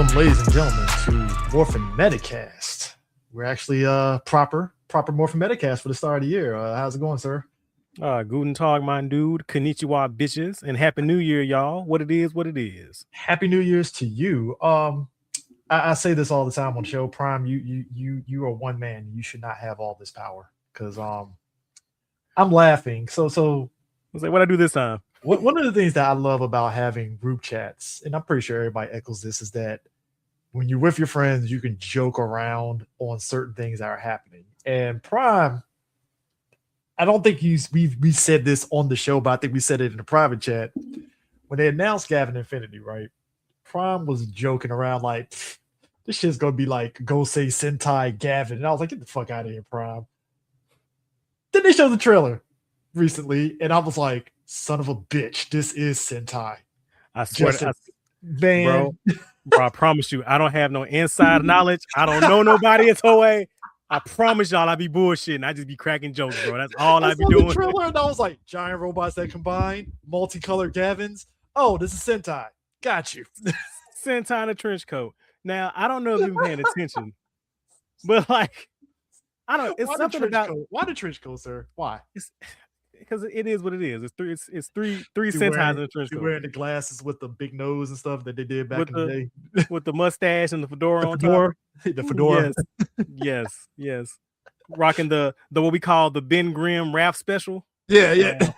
Welcome, ladies and gentlemen, to Morphin Metacast. We're actually proper Morphin Metacast for the start of the year. How's it going, sir? Guten Tag, my dude. Konnichiwa, bitches, and Happy New Year, y'all. What it is. Happy New Year's to you. I say this all the time on the show. Prime, you are one man. You should not have all this power because I'm laughing. So I was like, what I do this time? One of the things that I love about having group chats, and I'm pretty sure everybody echoes this, is that when you're with your friends, you can joke around on certain things that are happening. And Prime, I don't think we said this on the show, but I think we said it in the private chat. When they announced Gavin Infinity, right? Prime was joking around like, this shit's gonna be like Go Say Sentai Gavin. And I was like, get the fuck out of here, Prime. Then they showed the trailer recently, and I was like, son of a bitch, this is Sentai. I swear to man. Bro, I promise you, I don't have no inside knowledge. I don't know nobody in Toei. I promise y'all I be bullshitting. I just be cracking jokes, bro. That's all I be doing. The trailer, and I was like, giant robots that combine, multicolored Gavins. Oh, this is Sentai. Got you. Sentai in a trench coat. Now, I don't know if you've been paying attention, but like, I don't. It's something about why the trench coat, sir? Why? Because it is what it is. It's three Sentais in a trench coat. Wearing the glasses with the big nose and stuff that they did back in the day, with the mustache and the fedora on top. The fedora. Yes. Rocking the what we call the Ben Grimm Raph special. Yeah. It's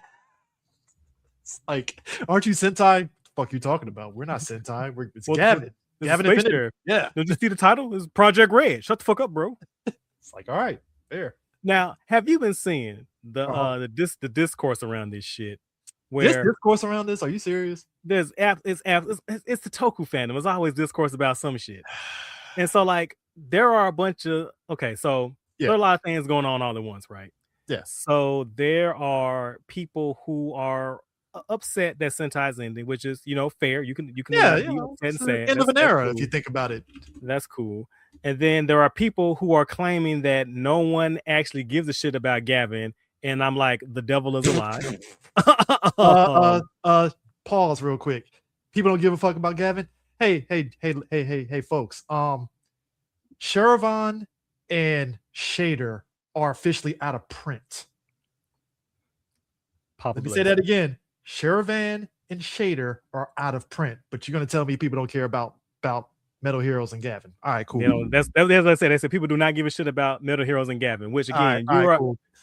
like, aren't you Sentai? What the fuck you talking about? We're not Sentai. It's Gavin. Gavin Infinity. Yeah. Did you see the title? It's Project Red. Shut the fuck up, bro. It's like, all right, fair. Now, have you been seeing the discourse around this shit? Where this discourse around this? Are you serious? It's the Toku fandom. There's always discourse about some shit, and so like there are a bunch of there are a lot of things going on all at once, right? Yes. So there are people who are upset that Sentai's ending, which is fair. You can be upset and sad. End of an era, if you think about it. That's cool. And then there are people who are claiming that no one actually gives a shit about Gavin, and I'm like, the devil is alive. Pause real quick. People don't give a fuck about Gavin. Hey, folks. Sharavan and Shader are officially out of print. Let me say that again. Sharavan and Shader are out of print, but you're gonna tell me people don't care about Metal Heroes and Gavin. All right, cool. That's what I said. They said people do not give a shit about Metal Heroes and Gavin, which again,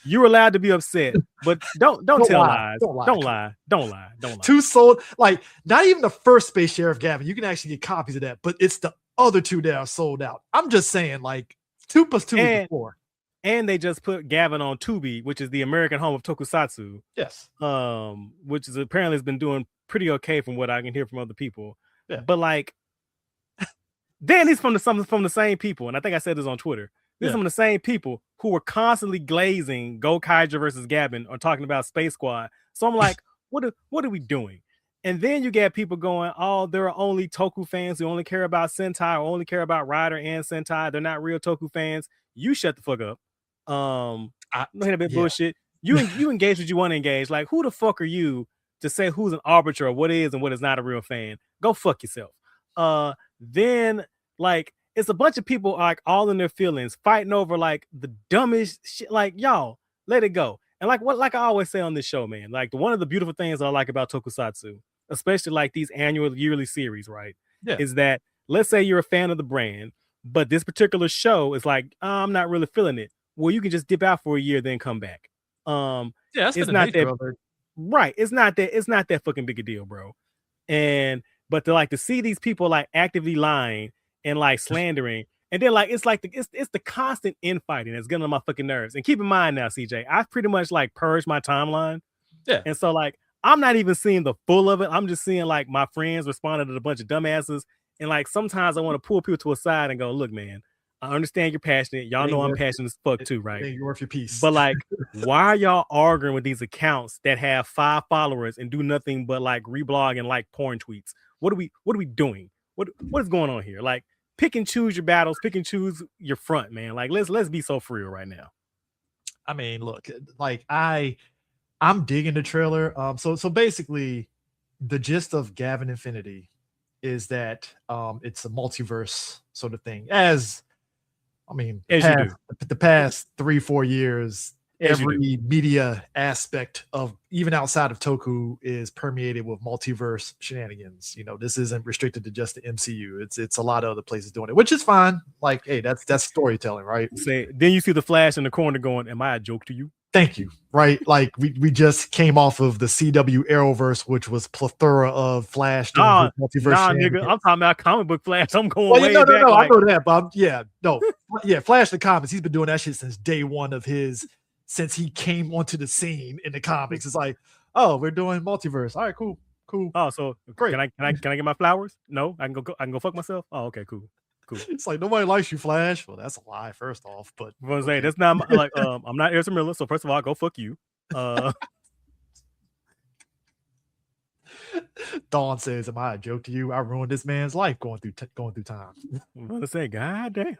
you're allowed to be upset, but don't tell lies. Don't lie. Two sold, like not even the first Space Sheriff Gavin. You can actually get copies of that, but it's the other two that are sold out. I'm just saying, like 2 + 2 is 4. And they just put Gavin on Tubi, which is the American home of Tokusatsu. Yes. Which is apparently has been doing pretty okay from what I can hear from other people. Yeah. But like, then he's from the same people, and I think I said this on Twitter. These are from the same people who were constantly glazing Go Kaija versus Gavin or talking about Space Squad. So I'm like, what are we doing? And then you get people going, oh, there are only Toku fans who only care about Sentai or only care about Rider and Sentai. They're not real Toku fans. You shut the fuck up. I'm a bit bullshit. You engage what you want to engage. Like, who the fuck are you to say who's an arbiter of what is and what is not a real fan? Go fuck yourself. Then like it's a bunch of people like all in their feelings fighting over like the dumbest shit. Like, y'all let it go. And like I always say on this show, man, like one of the beautiful things I like about Tokusatsu, especially like these annual yearly series, right? Yeah. Is that let's say you're a fan of the brand, but this particular show is like, I'm not really feeling it. Well, you can just dip out for a year, then come back. It's not that right. It's not that fucking big a deal, bro. But to see these people like actively lying and like slandering, and then like it's the constant infighting that's getting on my fucking nerves. And keep in mind now, CJ, I've pretty much like purged my timeline. Yeah. And so like I'm not even seeing the full of it. I'm just seeing like my friends responding to a bunch of dumbasses. And like sometimes I want to pull people to a side and go, look, man, I understand you're passionate. Y'all know I'm passionate as fuck too, right? You're worth your piece. But like, why are y'all arguing with these accounts that have 5 followers and do nothing but like reblog and like porn tweets? What are we doing? What is going on here? Like, pick and choose your battles, pick and choose your front, man. Like, let's be so for real right now. I mean, look, like I'm digging the trailer. So basically, the gist of Gavin Infinity is that it's a multiverse sort of thing. As I mean, As you do. the past 3-4 years, As you do. every media aspect of even outside of Toku is permeated with multiverse shenanigans. You know, this isn't restricted to just the MCU. It's a lot of other places doing it, which is fine. Like, hey, that's storytelling, right? Then you see the Flash in the corner going, "Am I a joke to you?" Thank you. Right. Like we just came off of the CW Arrowverse, which was plethora of Flash doing his multiverse nigga, shenanigans. I'm talking about comic book Flash. I'm going Well, way no, back. I know that, but Flash the comics. He's been doing that shit since day one of since he came onto the scene in the comics. It's like, oh, we're doing multiverse. All right, cool. Oh, so great. Can I get my flowers? No, I can go fuck myself. Oh, okay, cool. It's like nobody likes you, Flash. Well, that's a lie, first off. But I'm gonna say that's not like I'm not Ezra Miller, so first of all, go fuck you. Dawn says, "Am I a joke to you? I ruined this man's life going through time." I'm gonna say, God damn.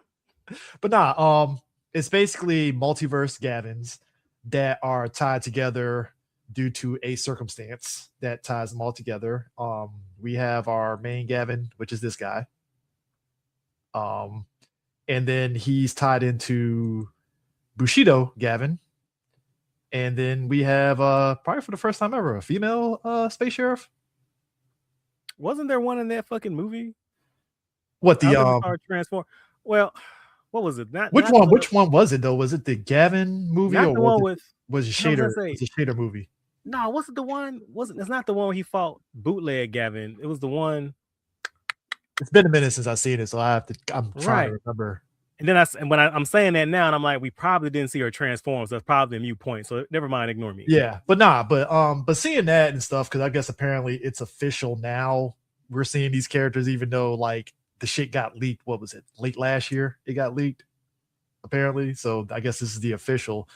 But nah, it's basically multiverse Gavins that are tied together due to a circumstance that ties them all together. We have our main Gavin, which is this guy. And then he's tied into Bushido Gavin. And then we have probably for the first time ever a female space sheriff. Wasn't there one in that fucking movie? What the transform? Well, what was it? Which one was it though? Was it the Gavin movie or the one was it Shader? Was it Shader movie? No, wasn't the one? It's not the one where he fought bootleg Gavin. It was the one. It's been a minute since I've seen it, so I'm trying to remember. And then I'm saying that now, and I'm like, we probably didn't see her transform, so that's probably a mute point. So never mind, ignore me. Yeah, but seeing that and stuff, because I guess apparently it's official now. We're seeing these characters, even though like the shit got leaked. What was it? Late last year, it got leaked, apparently. So I guess this is the official.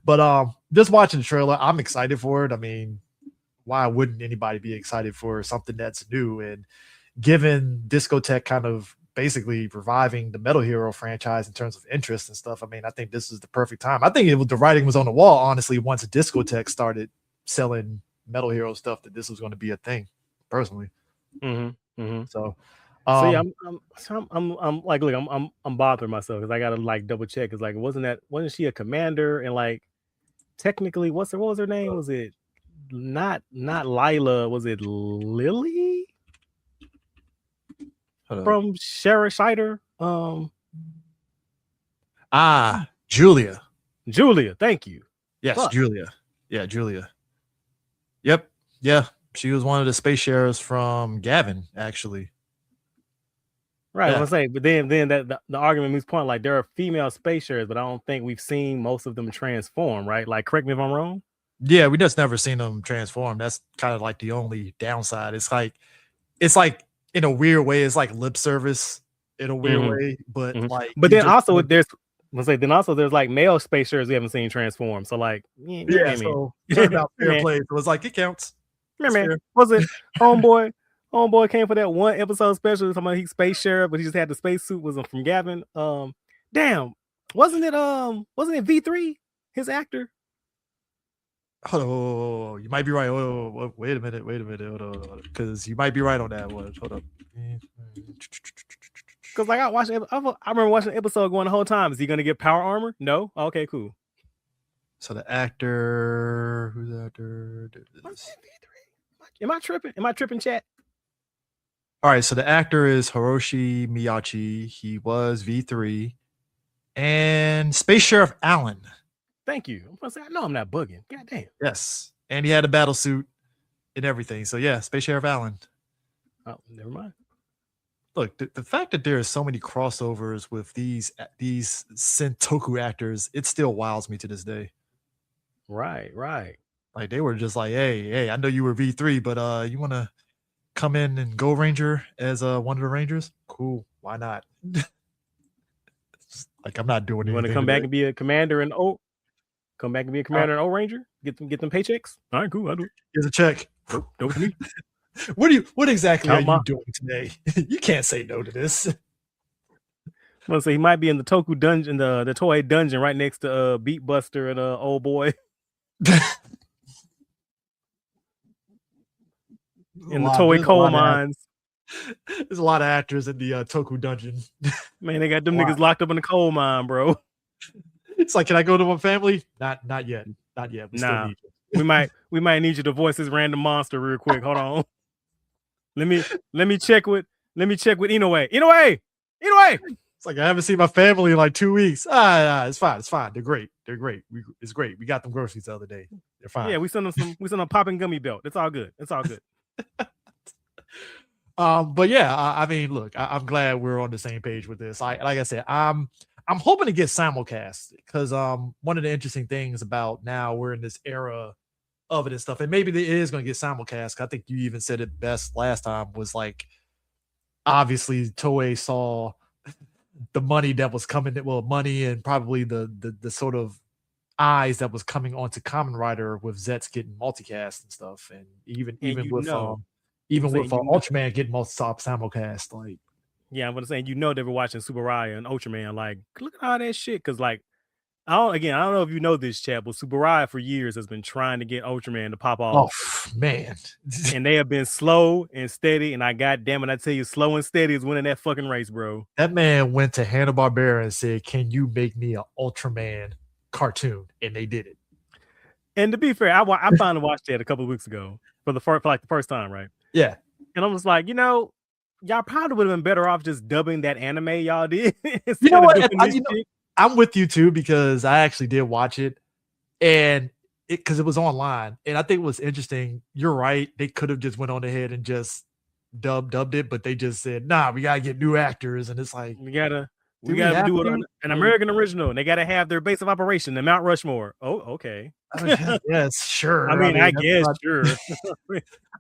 But just watching the trailer, I'm excited for it. I mean, why wouldn't anybody be excited for something that's new? And given Discotech kind of basically reviving the Metal Hero franchise in terms of interest and stuff, I mean, I think this is the perfect time. I think the writing was on the wall, honestly, once Discotech started selling Metal Hero stuff, that this was going to be a thing, personally. So yeah, I'm like, look, I'm bothering myself because I gotta like double check. Because like, wasn't she a commander? And like, technically, what was her name? Was it not Lila? Was it Lily? From Shara Shider. Julia, thank you. Yes, fuck. Julia. Yeah, Julia. Yep. Yeah. She was one of the space sheriffs from Gavin, actually. Right. Yeah. I'm saying, but then the argument moves point, like there are female space sheriffs, but I don't think we've seen most of them transform, right? Like, correct me if I'm wrong. Yeah, we just never seen them transform. That's kind of like the only downside. It's like in a weird way, it's like lip service in a weird way, but like. But then also there's like male space sheriffs we haven't seen transform. So like, so turns out fair play. So it's like it counts. Man, was it homeboy? Homeboy came for that one episode special. Talking about he's space sheriff, but he just had the space suit. Was from Gavin. Damn, wasn't it V3? His actor. Oh, you might be right. Oh, wait a minute. Hold on, because you might be right on that one. Hold up. Because like I remember watching the episode going the whole time. Is he gonna get power armor? No. Okay, cool. So the actor, who's the actor? Am I tripping, chat? All right, so the actor is Hiroshi Miyachi. He was V3 and Space Sheriff Allen. Thank you. I'm gonna say, I know I'm not bugging. God damn. Yes, and he had a battle suit and everything. So yeah, Space Sheriff Allen. Oh, never mind. Look, the fact that there are so many crossovers with these Sentoku actors, it still wows me to this day. Right. Like they were just like, hey, I know you were V3, but you want to come in and go Ranger as one of the Rangers? Cool, why not? Like I'm not doing anything. You want to come back and be a commander in O? Come back and be a commander in O Ranger? Get them paychecks? All right, cool. I do it. Here's a check. Don't me. What exactly are you doing today? You can't say no to this. I'm gonna say he might be in the Toku dungeon, the toy dungeon right next to Beat Buster and Old Boy. In the toy coal mines. There's a lot of actors in the Toku dungeon. Man, they got them Wow. niggas locked up in the coal mine, bro. It's like, can I go to my family? Not yet. Not yet. We still Nah, need you. we might need you to voice this random monster real quick. Hold on. Let me check with Inoue. It's like, I haven't seen my family in like 2 weeks. It's fine. It's fine. They're great. It's great. We got them groceries the other day. They're fine. Yeah, we sent them popping gummy belt. It's all good. But yeah, I mean, look, I'm glad we're on the same page with this. Like I said, I'm hoping to get simulcast because one of the interesting things about now we're in this era of it and stuff, and maybe it is going to get simulcast. I think you even said it best last time, was like, obviously Toei saw the money that was coming, well, money and probably the sort of eyes that was coming onto Kamen Rider with Zets getting multicast and stuff, and even with Ultraman getting simulcast. Like, yeah, I'm gonna say, they were watching Super Raya and Ultraman. Like, look at all that shit, because like, I don't know if you know this, chat, but Super Raya for years has been trying to get Ultraman to pop off. Oh man, and they have been slow and steady. And I goddamn it, I tell you, slow and steady is winning that fucking race, bro. That man went to Hanna-Barbera and said, "Can you make me an Ultraman cartoon?" And they did it. And to be fair, I finally watched that a couple of weeks ago for the first time, right? Yeah. And I was like, y'all probably would have been better off just dubbing that anime y'all did. You know what? I'm with you too, because I actually did watch it, and because it was online, and I think it was interesting. You're right; they could have just went on ahead and just dubbed it, but they just said, "Nah, we gotta get new actors," and it's like, we gotta do it on an American original, and they gotta have their base of operation in Mount Rushmore. Oh, okay. Yes, sure. I mean, I guess sure.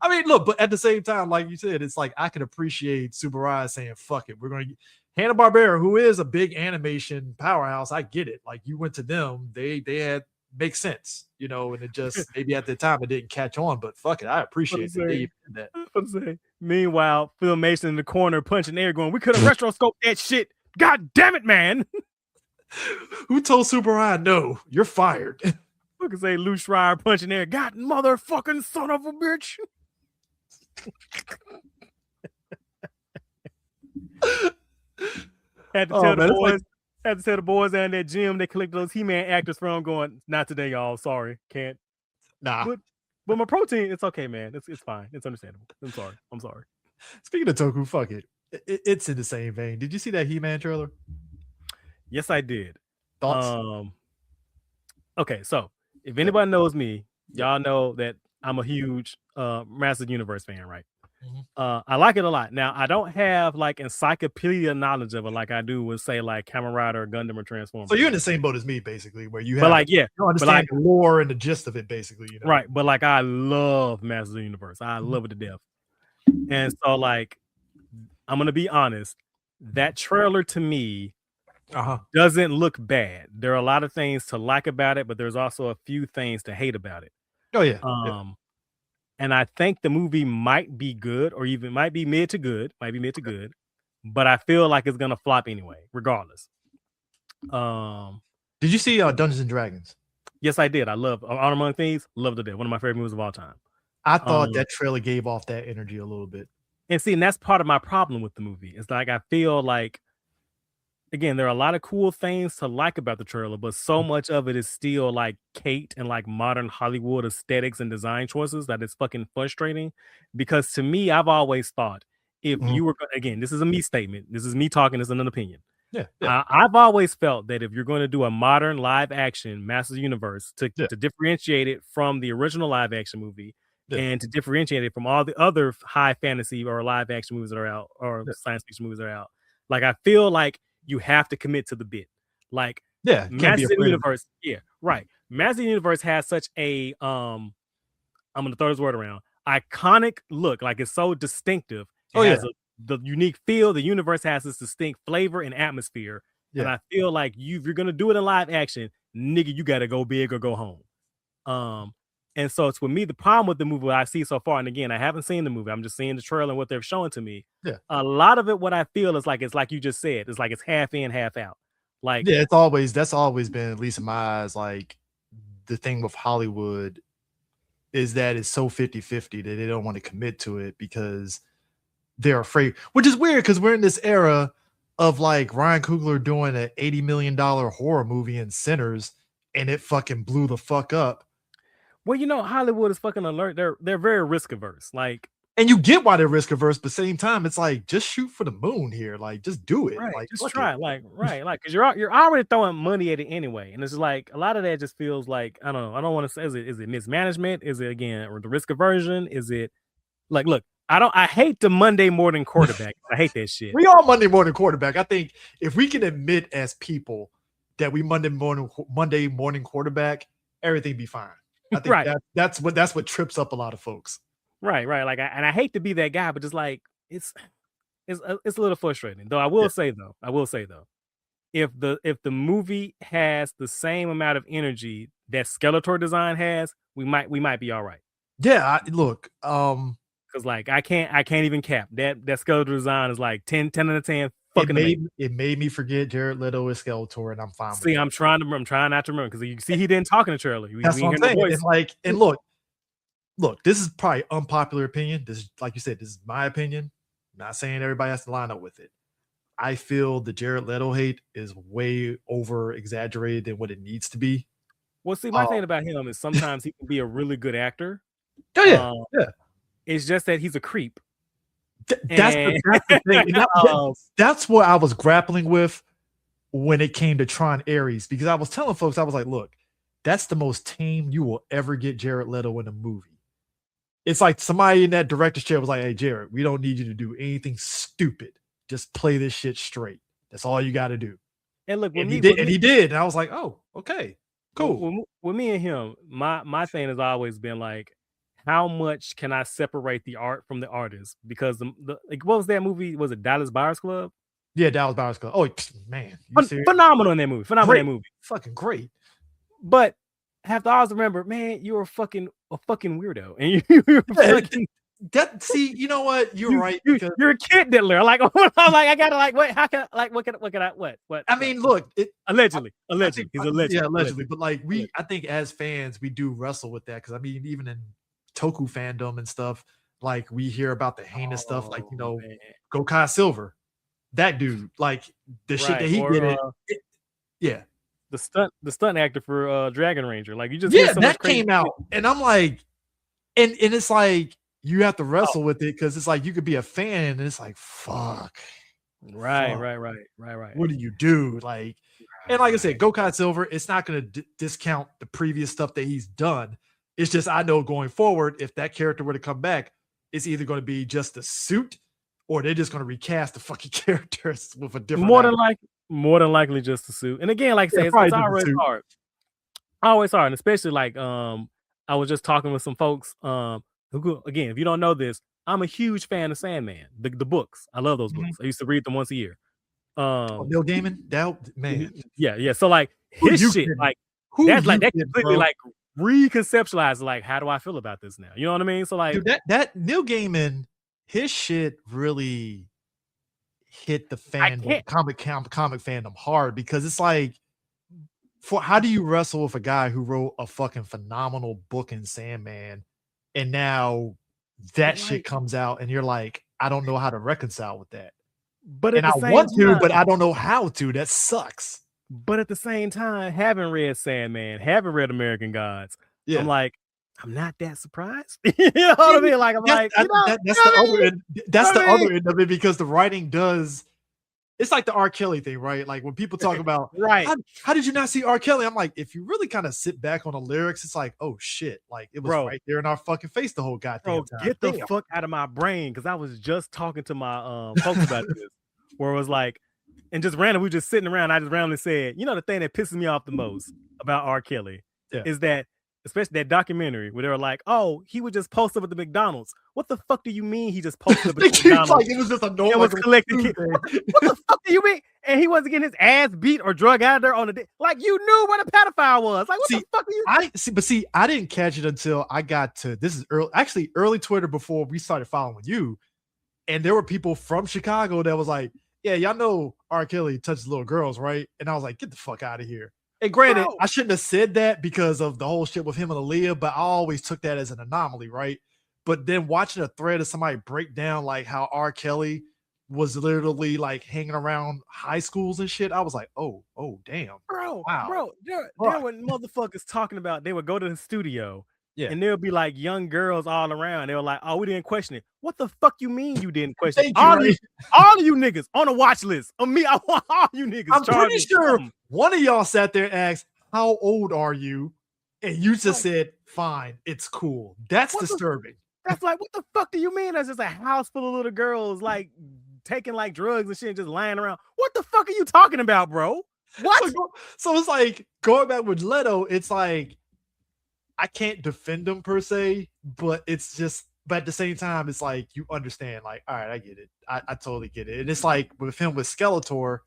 I mean, look, but at the same time, like you said, it's like I can appreciate Super Rise saying, "Fuck it, we're going to." Hanna-Barbera, who is a big animation powerhouse, I get it. Like, you went to them, they had make sense, and it just maybe at the time it didn't catch on, but fuck it, I appreciate that. Meanwhile, Filmation in the corner punching air, going, "We could have retroscoped that shit. God damn it, man!" Who told Super Rise, "No, you're fired"? Look at say Lou Schreier punching air. God, motherfucking son of a bitch. Had to tell the boys down in that gym they collected those He-Man actors from, going, "Not today, y'all. Sorry, can't." Nah. But my protein, it's okay, man. It's fine. It's understandable. I'm sorry. Speaking of Toku, fuck it. It's in the same vein. Did you see that He-Man trailer? Yes, I did. Thoughts? Okay, so if anybody knows me, y'all know that I'm a huge Master Universe fan, right? I like it a lot. Now, I don't have like encyclopedia knowledge of it like I do with, say, like Kamen Rider or Gundam or Transformers. So you're in the same boat as me, basically, where you have, you understand the lore and the gist of it, basically. Right, but like I love Master Universe. I love it to death. And so, like, I'm gonna be honest, that trailer to me doesn't look bad. There are a lot of things to like about it, but there's also a few things to hate about it. Oh yeah. And I think the movie might be good, or even might be mid to good, but I feel like it's gonna flop anyway, regardless. Did you see Dungeons and Dragons? Yes, I did. I love Honor Among Thieves. Loved it. One of my favorite movies of all time. I thought that trailer gave off that energy a little bit. And see, and that's part of my problem with the movie. It's like I feel like, again, there are a lot of cool things to like about the trailer, but so much of it is still like Kate and like modern Hollywood aesthetics and design choices that it's fucking frustrating. Because to me, I've always thought, if you were, again, this is a me statement. This is me talking. This is an opinion. Yeah. I've always felt that if you're going to do a modern live action Masters Universe to differentiate it from the original live action movie, and to differentiate it from all the other high fantasy or live action movies that are out, or science fiction movies that are out, like I feel like you have to commit to the bit. Like, Master Universe, Master Universe has such a I'm gonna throw this word around, iconic look. Like, it's so distinctive. It has the unique feel. The universe has this distinct flavor and atmosphere. And I feel like if you're gonna do it in live action, nigga, you gotta go big or go home. And so it's, with me, the problem with the movie I see so far, and again, I haven't seen the movie, I'm just seeing the trailer and what they're showing to me. A lot of it, what I feel is like, it's like you just said, it's like it's half in, half out. Like, that's always been, at least in my eyes, like the thing with Hollywood is that it's so 50-50 that they don't want to commit to it, because they're afraid, which is weird because we're in this era of like Ryan Coogler doing an $80 million horror movie in Sinners, and it fucking blew the fuck up. Well, Hollywood is fucking alert. They're very risk averse. Like, and you get why they're risk averse, but at the same time, it's like just shoot for the moon here. Like, just do it. Right, Like, just try it. Like, like, because you're already throwing money at it anyway, and it's like a lot of that just feels like I don't know. I don't want to say is it mismanagement? Is it again or the risk aversion? Is it like look? I hate the Monday morning quarterback. I hate that shit. We are Monday morning quarterback. I think if we can admit as people that we Monday morning quarterback, everything be fine. I think that's what trips up a lot of folks. Right. Like, I hate to be that guy, but just like it's a little frustrating. Though I will say though, if the movie has the same amount of energy that Skeletor design has, we might be all right. Yeah, look, because like I can't even cap that Skeletor design is like 10 out of 10. Fucking it made me forget Jared Leto is Skeletor, and I'm fine. See, I'm trying not to remember because you see he didn't talk in the trailer. That's what I'm saying. And look, this is probably unpopular opinion. This is, like you said, this is my opinion. I'm not saying everybody has to line up with it. I feel the Jared Leto hate is way over exaggerated than what it needs to be. Well, see, my thing about him is sometimes he can be a really good actor. Oh yeah. It's just that he's a creep. That's the thing. That's what I was grappling with when it came to Tron Ares, because I was telling folks, I was like, look, that's the most tame you will ever get Jared Leto in a movie. It's like somebody in that director's chair was like, hey, Jared, we don't need you to do anything stupid. Just play this shit straight. That's all you got to do. And look, he did. And I was like, oh, okay, cool. With me and him, my thing has always been like, how much can I separate the art from the artist? Because like, what was that movie? Was it Dallas Buyers Club? Yeah, Dallas Buyers Club. Oh man, phenomenal in that movie. Phenomenal in that movie. Fucking great. But I have to always remember, man, you're a fucking weirdo, and you're fucking. See, you know what? You're right. You're a kid diddler. Like, I'm like, I gotta like, what? How can like, what can I what? I mean, look, allegedly, he's allegedly, yeah, allegedly. But like, I think as fans, we do wrestle with that because I mean, even in Toku fandom and stuff, like we hear about the heinous stuff, like Gokai Silver, that dude, like the shit that he did. Yeah. The stunt actor for Dragon Ranger, like you just that came out, and I'm like, and it's like you have to wrestle with it because it's like you could be a fan, and it's like fuck, right. What do you do? Like, and like I said, Gokai Silver, it's not going to discount the previous stuff that he's done. It's just I know going forward, if that character were to come back, it's either going to be just a suit, or they're just going to recast the fucking characters with a different. More than likely just a suit. And again, like I say, it's always hard. Always hard. And especially like I was just talking with some folks. Who, again, if you don't know this, I'm a huge fan of Sandman, the books. I love those books. I used to read them once a year. Neil Gaiman, man. Yeah. So like his shit, like that's like that completely like reconceptualize like how do I feel about this now? You know what I mean? So like dude, that Neil Gaiman, his shit really hit the fandom, comic fandom hard, because it's like, how do you wrestle with a guy who wrote a fucking phenomenal book in Sandman, and now that shit comes out and you're like, I don't know how to reconcile with that. But I want to, but I don't know how to. That sucks. But at the same time, having read Sandman, having read American Gods, I'm like, I'm not that surprised. You know what I mean? Like, that's the other end. That's the other end of it, because the writing does. It's like the R. Kelly thing, right? Like when people talk about, how did you not see R. Kelly? I'm like, if you really kind of sit back on the lyrics, it's like, oh shit, like it was right there in our fucking face the whole goddamn time. Get the fuck out of my brain, because I was just talking to my folks about this, where it was like, and just random, we were just sitting around. I just randomly said, you know, the thing that pisses me off the most about R. Kelly is that, especially that documentary where they were like, oh, he would just post up at the McDonald's. What the fuck do you mean he just posted up at the McDonald's? Like it was just a normal. It was collecting kids. What the fuck do you mean? And he wasn't getting his ass beat or drug out of there on the day. Like, you knew what a pedophile was. Like, what the fuck are you? I didn't catch it until I got to, this is early Twitter before we started following you. And there were people from Chicago that was like, yeah, y'all know R. Kelly touches little girls, right? And I was like, get the fuck out of here. And granted, I shouldn't have said that because of the whole shit with him and Aaliyah, but I always took that as an anomaly, right? But then watching a thread of somebody break down like how R. Kelly was literally like hanging around high schools and shit, I was like, oh damn. Wow. There were motherfuckers talking about they would go to the studio Yeah. and there'll be like young girls all around. They were like, oh, we didn't question it. What the fuck you mean you didn't question it? Thank you, right? All of you niggas on a watch list of me. I want all you niggas. I'm pretty sure one of y'all sat there and asked, how old are you? And you just said, fine, it's cool. That's disturbing. That's like, what the fuck do you mean? That's just a house full of little girls like taking like drugs and shit and just lying around. What the fuck are you talking about, bro? What? So it's like going back with Leto, it's like I can't defend him per se, but it's just, but at the same time, it's like you understand, like, all right, I get it. I totally get it. And it's like with him with Skeletor,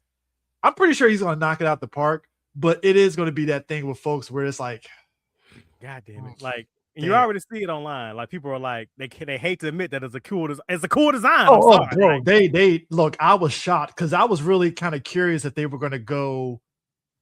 I'm pretty sure he's gonna knock it out the park, but it is gonna be that thing with folks where it's like, God damn it. Like, you already see it online. Like people are like, they hate to admit that it's a cool design. Oh, bro, like, they look. I was shocked because I was really kind of curious if they were going to go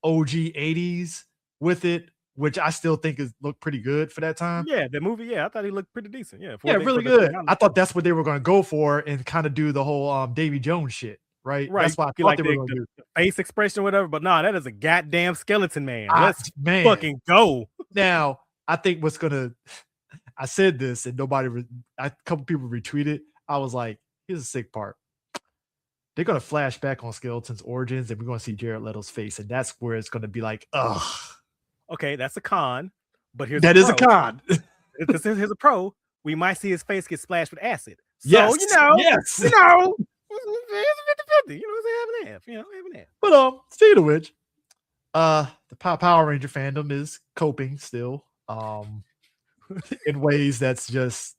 OG 80s with it, which I still think looked pretty good for that time. Yeah, the movie. Yeah, I thought he looked pretty decent. Yeah, really good. I thought that's what they were going to go for and kind of do the whole Davy Jones shit. Right. That's why I thought like they were going to do face expression or whatever. But no, that is a goddamn skeleton man. Let's fucking go now. I think what's gonna, I said this and a couple people retweeted. I was like, here's a sick part. They're gonna flash back on Skeleton's origins and we're gonna see Jared Leto's face, and that's where it's gonna be like, ugh. Okay, that's a con, but here's a con. Here's a pro. We might see his face get splashed with acid. So, yes. you know, it's 50-50. You know, it's half and half. You know, half and half. But speaking of which, the Power Ranger fandom is coping still. In ways that's just,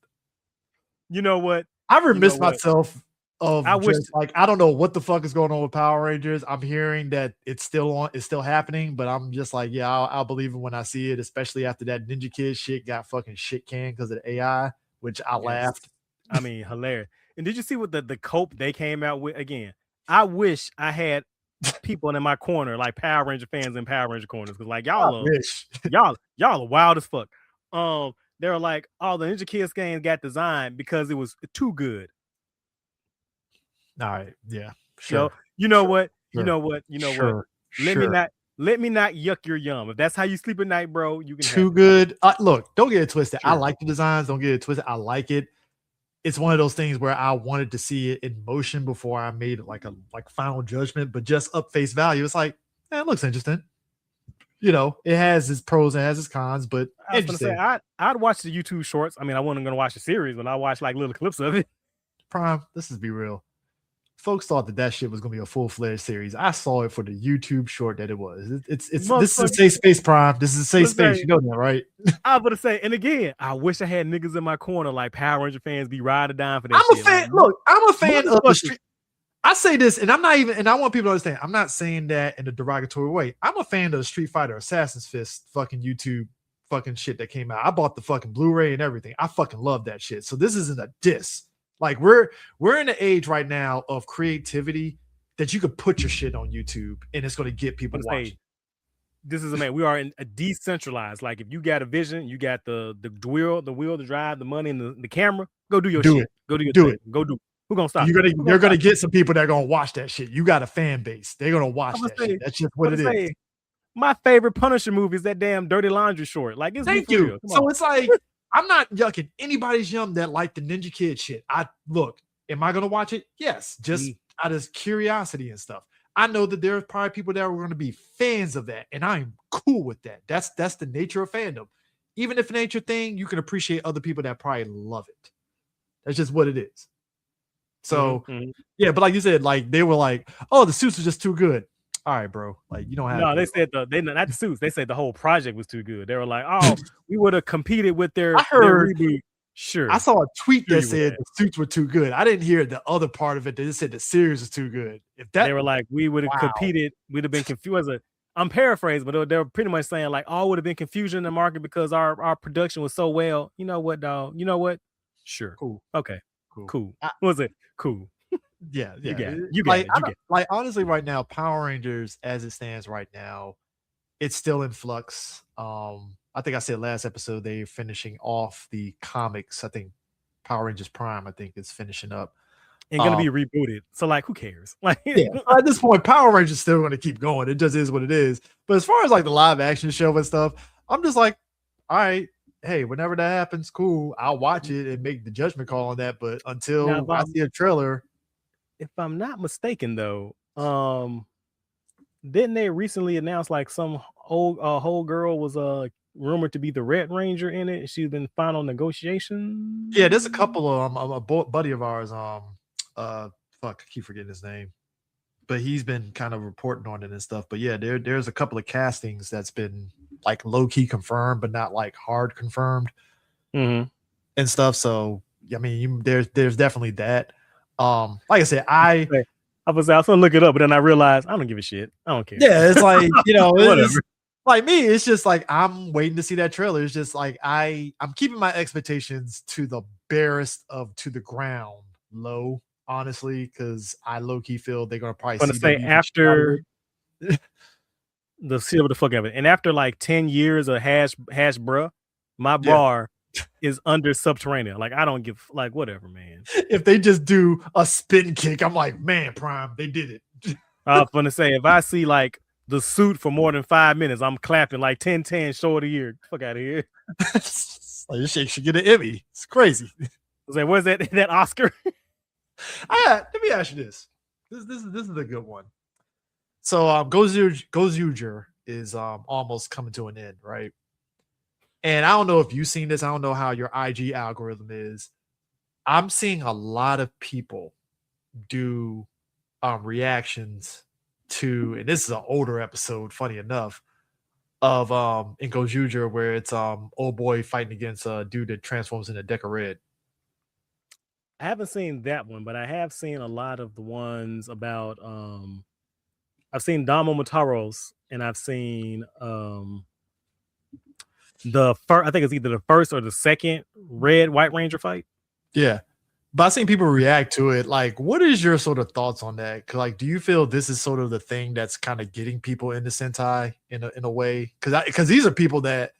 you know what, I remiss myself of. I wish, like, I don't know what the fuck is going on with Power Rangers. I'm hearing that it's still happening, but I'm just like, yeah, I'll believe it when I see it, especially after that Ninja Kid shit got fucking shit canned because of the AI, which I laughed. I mean, hilarious. And did you see what the cope they came out with again? I wish I had people in my corner, like Power Ranger fans in Power Ranger corners, because like y'all are wild as fuck. They were like, oh, the Ninja Kids game got designed because it was too good. All right, yeah, sure. You know what? Let me not yuck your yum. If that's how you sleep at night, bro, you can too good. Look, don't get it twisted. Sure. I like the designs. Don't get it twisted. I like it. It's one of those things where I wanted to see it in motion before I made like final judgment, but just up face value, it's like, it looks interesting. You know, it has its pros and has its cons, but I was gonna say I'd watch the YouTube shorts. I mean, I wasn't gonna watch the series, but I watched like little clips of it. Prime, let's just be real. Folks thought that shit was gonna be a full-fledged series. I saw it for the YouTube short that it was. This is a safe space, Prime. This is a safe space. You know that, right? I was gonna say, and again, I wish I had niggas in my corner like Power Ranger fans be ride or die for that. I'm a fan. Like, look, I'm a fan of the street. I say this, and I'm not even, and I want people to understand, I'm not saying that in a derogatory way. I'm a fan of the Street Fighter Assassin's Fist fucking YouTube fucking shit that came out. I bought the fucking Blu-ray and everything. I fucking love that shit. So this isn't a diss. Like we're in an age right now of creativity that you could put your shit on YouTube and it's going to get people watching. This is we are in a decentralized. Like if you got a vision, you got the wheel, the drive, the money, and the camera. Go do your shit. Go do your thing. Go do. Who gonna stop? You're gonna get some people that are gonna watch that shit. You got a fan base. They're gonna watch that shit. That's just what it is. My favorite Punisher movie is that damn Dirty Laundry short. Like, thank you. So it's like I'm not yucking anybody's yum that like the Ninja Kid shit. Am I gonna watch it? Yes, just out of curiosity and stuff. I know that there are probably people that are going to be fans of that, and I'm cool with that. That's the nature of fandom. Even if an nature thing, you can appreciate other people that probably love it. That's just what it is. So yeah, but like you said, like they were like, "Oh, the suits are just too good." All right, bro. Like you don't have. No, they said they not the suits. They said the whole project was too good. They were like, "Oh, we would have competed with their reboot." Sure. I saw a tweet that said the suits were too good. I didn't hear the other part of it. They just said the series was too good. If that they were like, we would have competed, we'd have been confused. I'm paraphrasing, but they were pretty much saying like, "Oh, would have been confusion in the market because our production was so well." You know what, dog? You know what? Sure. Cool. Okay. Cool. What was it? Cool. Yeah. You get it. Like honestly, right now, Power Rangers as it stands right now, it's still in flux. I think I said last episode they're finishing off the comics. I think Power Rangers Prime, I think, is finishing up. And gonna be rebooted. So like, who cares? Like, yeah, at this point, Power Rangers still going to keep going. It just is what it is. But as far as like the live action show and stuff, I'm just like, all right, hey, whenever that happens, cool. I'll watch it and make the judgment call on that. But until I see a trailer, if I'm not mistaken, though, didn't they recently announce like some whole girl was rumored to be the Red Ranger in it? She's been final negotiation. Yeah, there's a couple of a buddy of ours. I keep forgetting his name, but he's been kind of reporting on it and stuff. But yeah, there's a couple of castings that's been like low key confirmed, but not like hard confirmed, and stuff. So I mean, there's definitely that. Like I said, I was gonna look it up, but then I realized I don't give a shit. I don't care. Yeah, it's like whatever. Like me, it's just like I'm waiting to see that trailer. It's just like I'm keeping my expectations to the barest of to the ground low, honestly, because I low key feel they're gonna probably say after the see what the fuck of it, and after like 10 years of hash bruh, my bar is under Subterranean. Like I don't give like whatever, man. If they just do a spin kick, I'm like, man, Prime, they did it. I was gonna say if I see like the suit for more than 5 minutes, I'm clapping like 10 show of the year. Fuck out of here. Like this shit should get an Emmy. It's crazy. I was like, where's that Oscar? Let me ask you this. This is a good one. So Gozuger is almost coming to an end, right? And I don't know if you've seen this. I don't know how your IG algorithm is. I'm seeing a lot of people do reactions to, and this is an older episode, funny enough, of in Gojuger where it's old boy fighting against a dude that transforms into Deca Red. I haven't seen that one, but I have seen a lot of the ones about I've seen Damo Motaros, and I've seen the first, I think it's either the first or the second Red White Ranger fight. Yeah. But I've seen people react to it. Like, what is your sort of thoughts on that? Like, do you feel this is sort of the thing that's kind of getting people into Sentai in a way? Because these are people that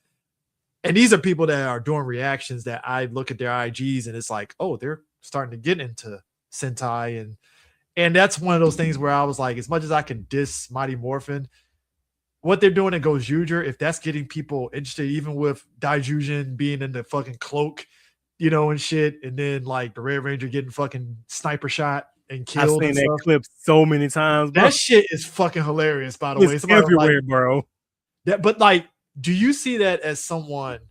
are doing reactions that I look at their IGs and it's like, oh, they're starting to get into Sentai, and that's one of those things where I was like, as much as I can diss Mighty Morphin, what they're doing in Gojuger, if that's getting people interested, even with Daijujin being in the fucking cloak, and shit, and then like the Red Ranger getting fucking sniper shot and killed. I've seen that clip so many times, bro. That shit is fucking hilarious, by the way. It's everywhere, like, bro. But like, do you see that as someone?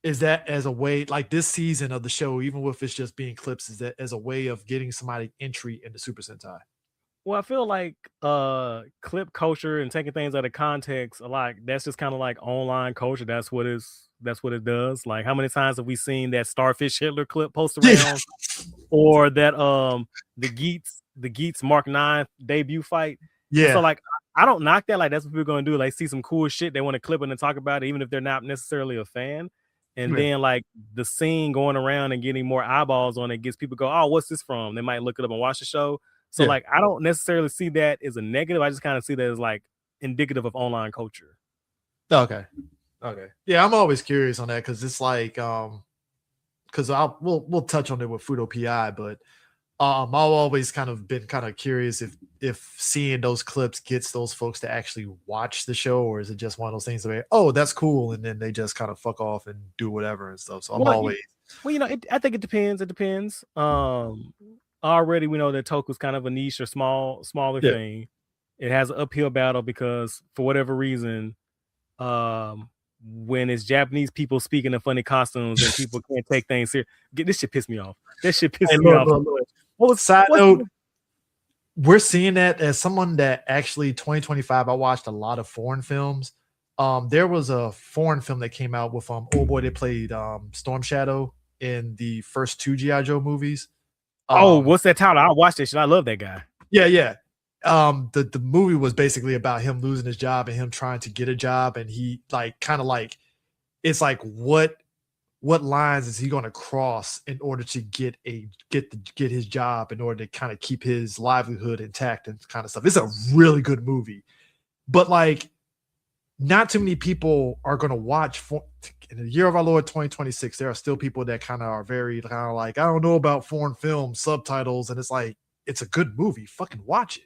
Is that as a way, like this season of the show, even if it's just being clips, is that as a way of getting somebody entry into Super Sentai? Well, I feel like clip culture and taking things out of context, that's just kind of like online culture. That's what it does. Like, how many times have we seen that Starfish Hitler clip posted around, or that the Geats Mark 9 debut fight? Yeah. And so like, I don't knock that. Like, that's what we're gonna do. Like, see some cool shit, they want to clip it and talk about it, even if they're not necessarily a fan. And then like the scene going around and getting more eyeballs on it gets people go, oh, what's this from? They might look it up and watch the show. So like, I don't necessarily see that as a negative. I just kind of see that as like indicative of online culture. Okay. Yeah, I'm always curious on that because it's like, because we'll touch on it with Fuuto PI, but I've always kind of been kind of curious if seeing those clips gets those folks to actually watch the show, or is it just one of those things where, oh, that's cool, and then they just kind of fuck off and do whatever and stuff. So I'm always I think it depends. It depends. Already we know that Toku's kind of a niche or smaller thing. It has an uphill battle because for whatever reason, when it's Japanese people speaking in funny costumes and people can't take things serious, this shit pissed me off. That shit pissed me off. Side note, we're seeing that as someone that actually 2025, I watched a lot of foreign films. There was a foreign film that came out with old boy that played Storm Shadow in the first 2 G.I. Joe movies. What's that title? I watched that shit. I love that guy. Yeah. The movie was basically about him losing his job and him trying to get a job, and he like kind of like, it's like what lines is he going to cross in order to get his job, in order to kind of keep his livelihood intact and kind of stuff. It's a really good movie, but like not too many people are going to watch in the year of our Lord 2026, there are still people that kind of are very kind of like, I don't know about foreign film subtitles, and it's like it's a good movie. Fucking watch it.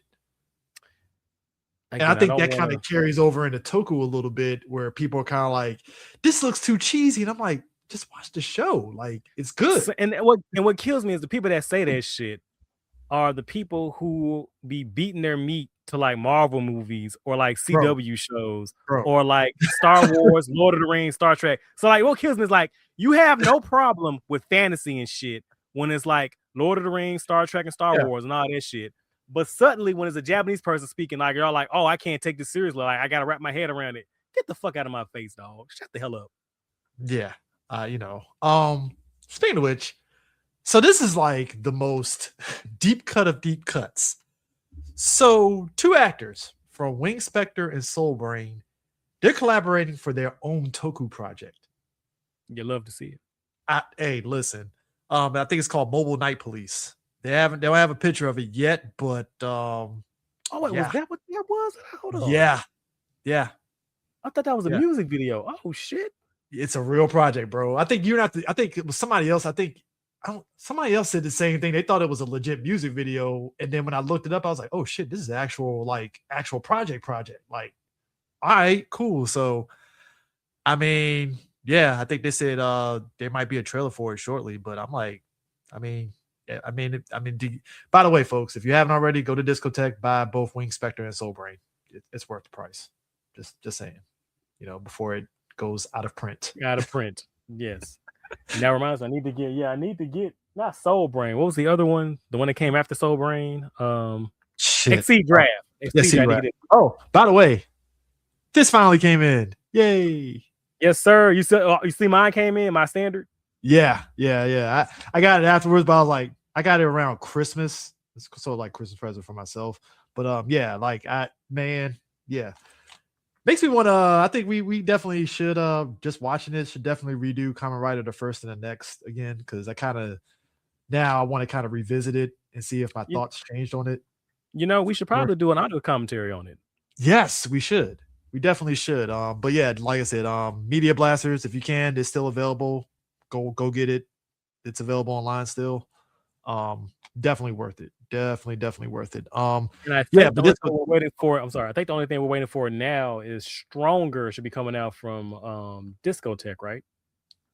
And I Again, I think don't that kind want of carries over into Toku a little bit, where people are kind of like, this looks too cheesy, and I'm like, just watch the show. Like it's good. to. And what kills me is the people that say that shit are the people who be beating their meat to like Marvel movies or like Bro, CW shows bro. or like Star Wars, Lord of the Rings, Star Trek. So like what kills me is like you have no problem with fantasy and shit when it's like Lord of the Rings, Star Trek, and Star Yeah. Wars and all that shit. But suddenly when it's a Japanese person speaking, like you're all like, oh, I can't take this seriously. Like I gotta wrap my head around it. Get the fuck out of my face, dog. Shut the hell up. Yeah. Speaking of which, so this is like the most deep cut of deep cuts. So two actors from Wing Spectre and Soul Brain, they're collaborating for their own Toku project. You love to see it. Hey, listen. I think it's called Mobile Night Police. They don't have a picture of it yet, but Oh, wait, yeah. was that what that was? Hold on. Yeah. I thought that was a Yeah. music video. Oh shit. It's a real project, bro. I think I think it was somebody else. Somebody else said the same thing. They thought it was a legit music video. And then when I looked it up, I was like, oh shit, this is actual project. Like, all right, cool. So I mean, yeah, I think they said there might be a trailer for it shortly, but I'm like, by the way, folks, if you haven't already, go to Discotheque, buy both Wing Spectre and Soul Brain. It's worth the price. Just saying, before it goes out of print. Out of print. Yes. And that reminds me, I need to get not Soul Brain. What was the other one? The one that came after Soul Brain? Shit. XC Draft. XC Draft. Oh, by the way, this finally came in. Yay. Yes, sir. You see mine came in, my standard? Yeah. I got it afterwards, but I was like, I got it around Christmas. It's sort of like Christmas present for myself. But yeah, like yeah. Makes me want to. I think we definitely should. Just watching it should definitely redo Kamen Rider the first and the next again, because I want to kind of revisit it and see if my thoughts changed on it. We should probably do an audio commentary on it. Yes, we should. We definitely should. But yeah, like I said, Media Blasters, if you can, it's still available. Go get it. It's available online still. Definitely worth it. Definitely worth it. And I think we're waiting for. I'm sorry. I think the only thing we're waiting for now is Stronger should be coming out from Discotheque, right?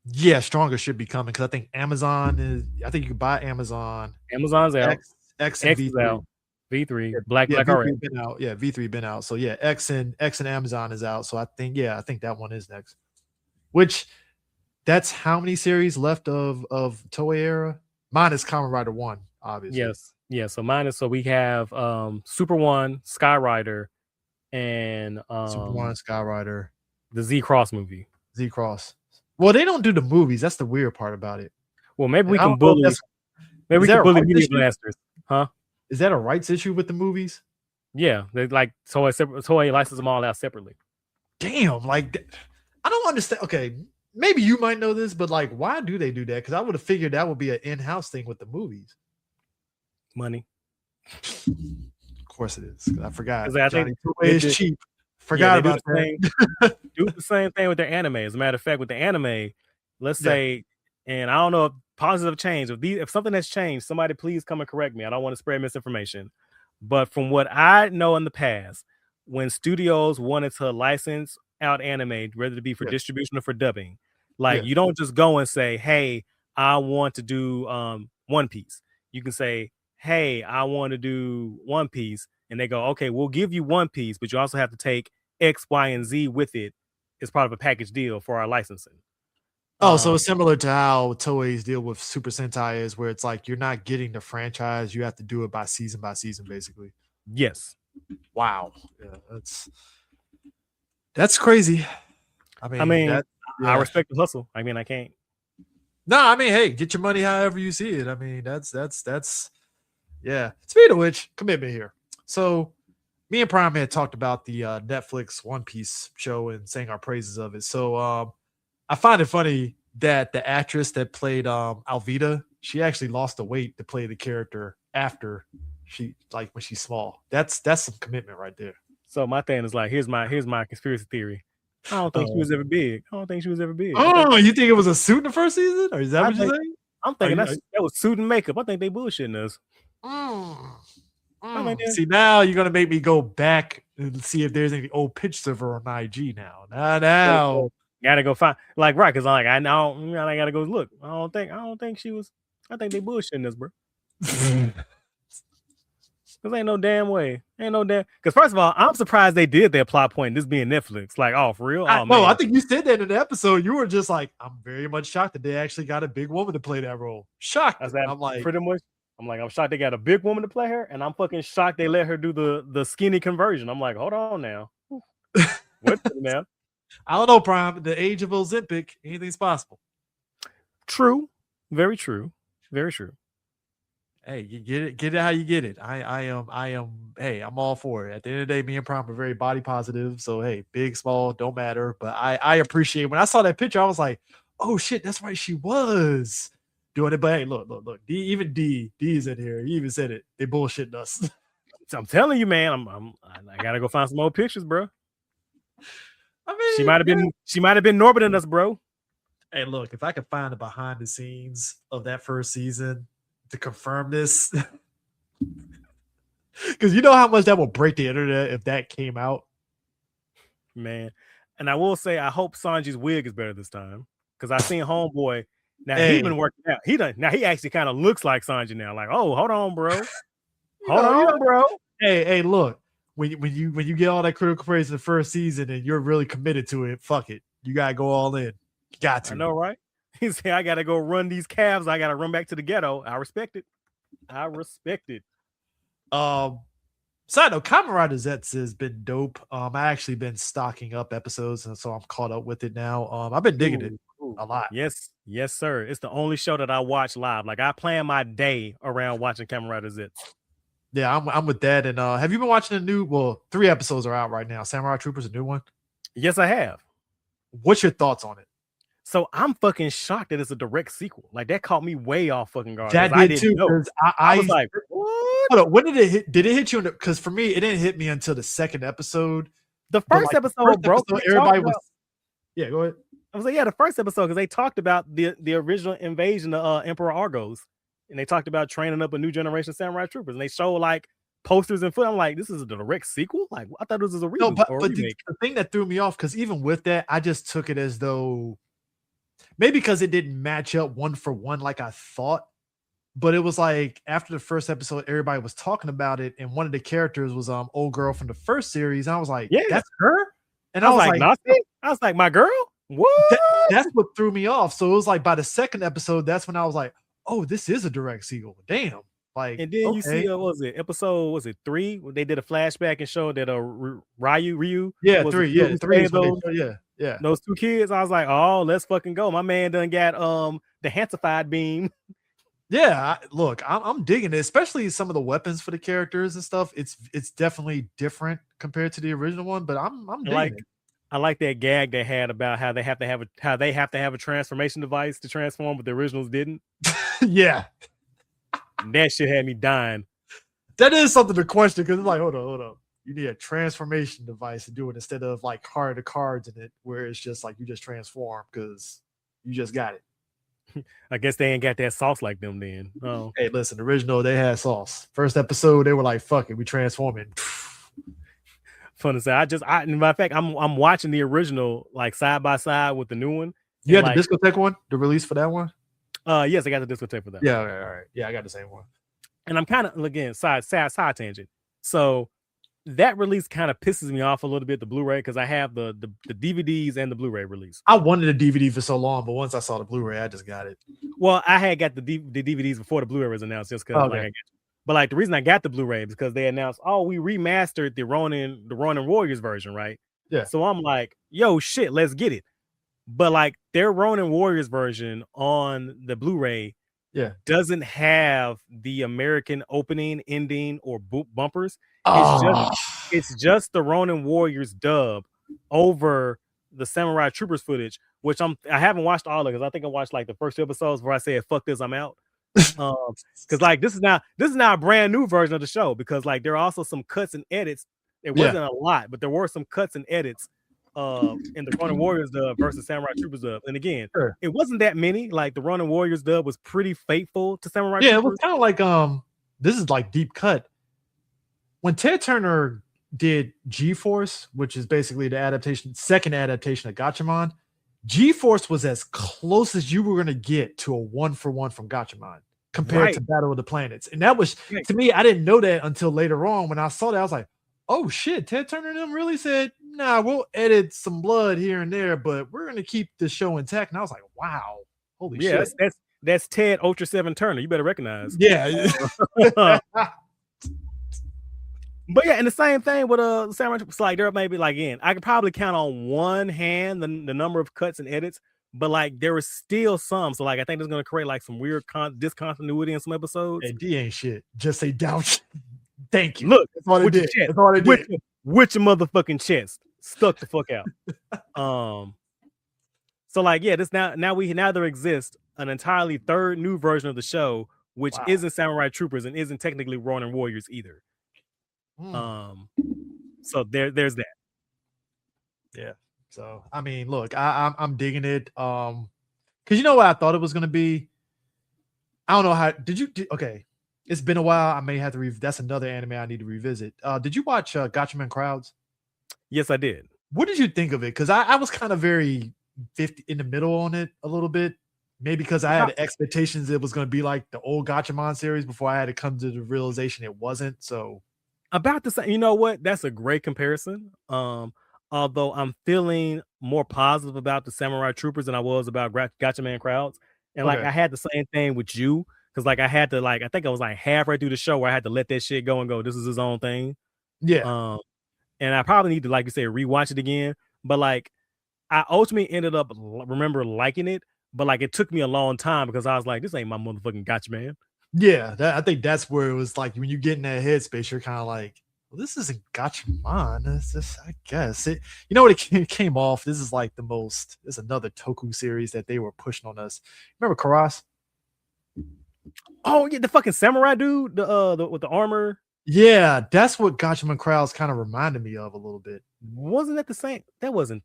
Yeah, Stronger should be coming because I think Amazon is. I think you can buy Amazon. Amazon's out. X and V3. Out. V3. Black V3 already been out. Yeah, V3 been out. So yeah, X and Amazon is out. So I think that one is next. Which that's how many series left of Toei era? Mine is Kamen Rider 1, obviously. Yes. Yeah. So mine is we have Super 1, Sky Rider, and Super 1, Sky Rider. The Z Cross movie. Z Cross. Well, they don't do the movies. That's the weird part about it. Well, maybe we can bully. Maybe we can bully Media Blasters, huh? Is that a rights issue with the movies? Yeah, they like Toei license them all out separately. Damn, like I don't understand. Okay, maybe you might know this, but like, why do they do that? Because I would have figured that would be an in-house thing with the movies. Money. Of course it is. I forgot. I think Toei is cheap. Forgot about that. Do the same thing with their anime. As a matter of fact, with the anime, let's say, and I don't know if positive change. If something has changed, somebody please come and correct me. I don't want to spread misinformation. But from what I know in the past, when studios wanted to license out anime, whether it be for distribution or for dubbing, you don't just go and say, hey, I want to do One Piece. You can say, hey, I want to do One Piece. And they go, okay, we'll give you One Piece, but you also have to take X, Y, and Z with it as part of a package deal for our licensing. Oh, so it's similar to how Toei's deal with Super Sentai is, where it's like you're not getting the franchise, you have to do it by season, basically. Yes. Wow. Yeah, that's crazy. I mean, I respect the hustle. I mean, I can't. No, I mean, hey, get your money however you see it. I mean, that's yeah. Speaking of which, commitment here. So me and Prime had talked about the Netflix One Piece show and saying our praises of it. So I find it funny that the actress that played Alvida, she actually lost the weight to play the character after when she's small. That's some commitment right there. So my thing is here's my conspiracy theory. I don't think she was ever big. I don't think she was ever big. Oh, you think it was a suit in the first season? Or is that what you're saying? I'm thinking that was suit and makeup. I think they bullshitting us. See, now you're gonna make me go back and see if there's any old pictures of her on IG now. Now. Gotta go find right, because I know I gotta go look. I don't think she was. I think they bullshitting us, bro. Cause ain't no damn way. Because first of all, I'm surprised they did their plot point. This being Netflix, oh, for real? No, I think you said that in the episode. You were just like, I'm very much shocked that they actually got a big woman to play that role. Shocked. I'm like, pretty much. I'm shocked they got a big woman to play her, and I'm fucking shocked they let her do the skinny conversion. I'm like, hold on now. What now? I don't know, Prime. At the age of Ozempic, anything's possible. True. Very true. Very true. Hey, you get it how you get it. I am. Hey, I'm all for it. At the end of the day, me and Prime are very body positive. So hey, big, small, don't matter. But I appreciate when I saw that picture, I was like, oh shit, that's right, she was doing it. But hey, look. D is in here. He even said it. They bullshitting us. I'm telling you, man. I gotta go find some more pictures, bro. I mean, she might have been orbiting us, bro. Hey, look, if I could find the behind the scenes of that first season to confirm this, because you know how much that will break the internet if that came out, man. And I will say, I hope Sanji's wig is better this time, because I seen Homeboy. Now he's been working out. He actually kind of looks like Sanji now. Like, oh, hold on, bro. Hold on, bro. Hey, look. When you get all that critical praise in the first season and you're really committed to it, fuck it. You gotta go all in. You got to. I know, right? He said, I gotta go run these calves. I gotta run back to the ghetto. I respect it. Side note, Kamen Rider W has been dope. I actually been stocking up episodes, and so I'm caught up with it now. I've been digging it a lot. Yes, sir. It's the only show that I watch live. Like, I plan my day around watching Kamen Rider W. Yeah, I'm with that. And have you been watching the new? Well, 3 episodes are out right now. Samurai Troopers, a new one. Yes, I have. What's your thoughts on it? So I'm fucking shocked that it's a direct sequel. Like, that caught me way off fucking guard. That did too. I was like, what? Hold on, when did it hit? Did it hit you? Because for me, it didn't hit me until the second episode. The first episode, bro. Everybody was. Yeah, go ahead. I was like, yeah, the first episode, because they talked about the original invasion of Emperor Argos. And they talked about training up a new generation of samurai troopers, and they show like posters and foot. I'm like, this is a direct sequel. Like, I thought this was a reboot. No, but the thing that threw me off, because even with that, I just took it as though maybe because it didn't match up one for one like I thought. But it was like after the first episode, everybody was talking about it, and one of the characters was old girl from the first series, and I was like, yeah, that's her. And I was like, nothing. I was like, my girl. What? That's what threw me off. So it was like by the second episode, that's when I was like, oh, this is a direct sequel. Damn. Like, and then you see, episode 3? Where they did a flashback and showed that Ryu. Yeah, 3. Yeah, 3 is yeah. Those 2 kids. I was like, oh, let's fucking go. My man done got the Hansified beam. Yeah, look, I'm digging it, especially some of the weapons for the characters and stuff. It's definitely different compared to the original one, but I'm digging it. I like that gag they had about how they have to have a transformation device to transform, but the originals didn't. Yeah, that shit had me dying. That is something to question, because it's like, hold on, you need a transformation device to do it instead of like card to cards in it, where it's just like you just transform because you just got it. I guess they ain't got that sauce like them then. Oh, hey, listen, the original they had sauce. First episode they were like, fuck it, we transforming. Fun to say. In fact, I'm watching the original like side by side with the new one. You had the discotheque one, the release for that one? Yes, I got the discotheque for that. Yeah, all right. Yeah, I got the same one. And I'm kind of, again, side tangent. So that release kind of pisses me off a little bit, the Blu-ray, because I have the DVDs and the Bluray release. I wanted a DVD for so long, but once I saw the Blu-ray, I just got it. Well, I had got the DVDs before the Blu-ray was announced, just because but like the reason I got the Blu-ray is because they announced, oh, we remastered the Ronin Warriors version, right? Yeah. So I'm like, yo, shit, let's get it. But like their Ronin Warriors version on the Blu-ray doesn't have the American opening, ending, or bumpers. It's just the Ronin Warriors dub over the Samurai Troopers footage, which I haven't watched all of it, because I think I watched like the first 2 episodes where I said, fuck this, I'm out. Because like this is now a brand new version of the show, because like there are also some cuts and edits. It wasn't a lot, but there were some cuts and edits in the Ronin Warriors dub versus Samurai Troopers dub. And again, Sure. it wasn't that many. Like the Ronin Warriors dub was pretty faithful to Samurai Yeah, it was Troopers. kind of like this is like deep cut. When Ted Turner did G-Force, which is basically the second adaptation of Gatchaman, G-Force was as close as you were going to get to a 1-for-1 from Gatchaman compared to Battle of the Planets. And that was, to me, I didn't know that until later on. When I saw that, I was like, oh shit, Ted Turner and them really said, nah, we'll edit some blood here and there, but we're going to keep the show intact. And I was like, wow, holy shit. That's Ted Ultra 7 Turner. You better recognize. Yeah. But yeah, and the same thing with Samurai Troopers. Like there may be like again, I could probably count on one hand the number of cuts and edits, but like there was still some. So like I think it's gonna create like some weird discontinuity in some episodes. And D ain't shit. Just say down. Thank you. Look, that's all it did. That's all it did. With your motherfucking chest. Stuck the fuck out. So like yeah, this now there exists an entirely third new version of the show, which isn't Samurai Troopers and isn't technically Ronin Warriors either. So there's that. Yeah. So I mean, look, I'm digging it. Because you know what I thought it was gonna be. I don't know how. Okay, it's been a while. I may have to. That's another anime I need to revisit. Did you watch Gatchaman Crowds? Yes, I did. What did you think of it? Because I was kind of very 50 in the middle on it a little bit. Maybe because I had expectations it was going to be like the old Gatchaman series before I had to come to the realization it wasn't. So. About the same, you know what? That's a great comparison. Although I'm feeling more positive about the Samurai Troopers than I was about Gatchaman Crowds. And like I had the same thing with you. Because like I had to I think I was like halfway through the show where I had to let that shit go and go, this is his own thing. Yeah. And I probably need to, like you say, rewatch it again. But like I ultimately ended up remember liking it, but like it took me a long time because I was like, this ain't my motherfucking Gatchaman. Yeah, I think that's where it was like when you get in that headspace, you're kind of like, well, this isn't Gatchaman. This is, I guess it. You know what? It came off. This is like This another Toku series that they were pushing on us. Remember Karas? Oh yeah, the fucking samurai dude, the with the armor. Yeah, that's what Gatchaman Crowds kind of reminded me of a little bit. Wasn't that the same? That wasn't.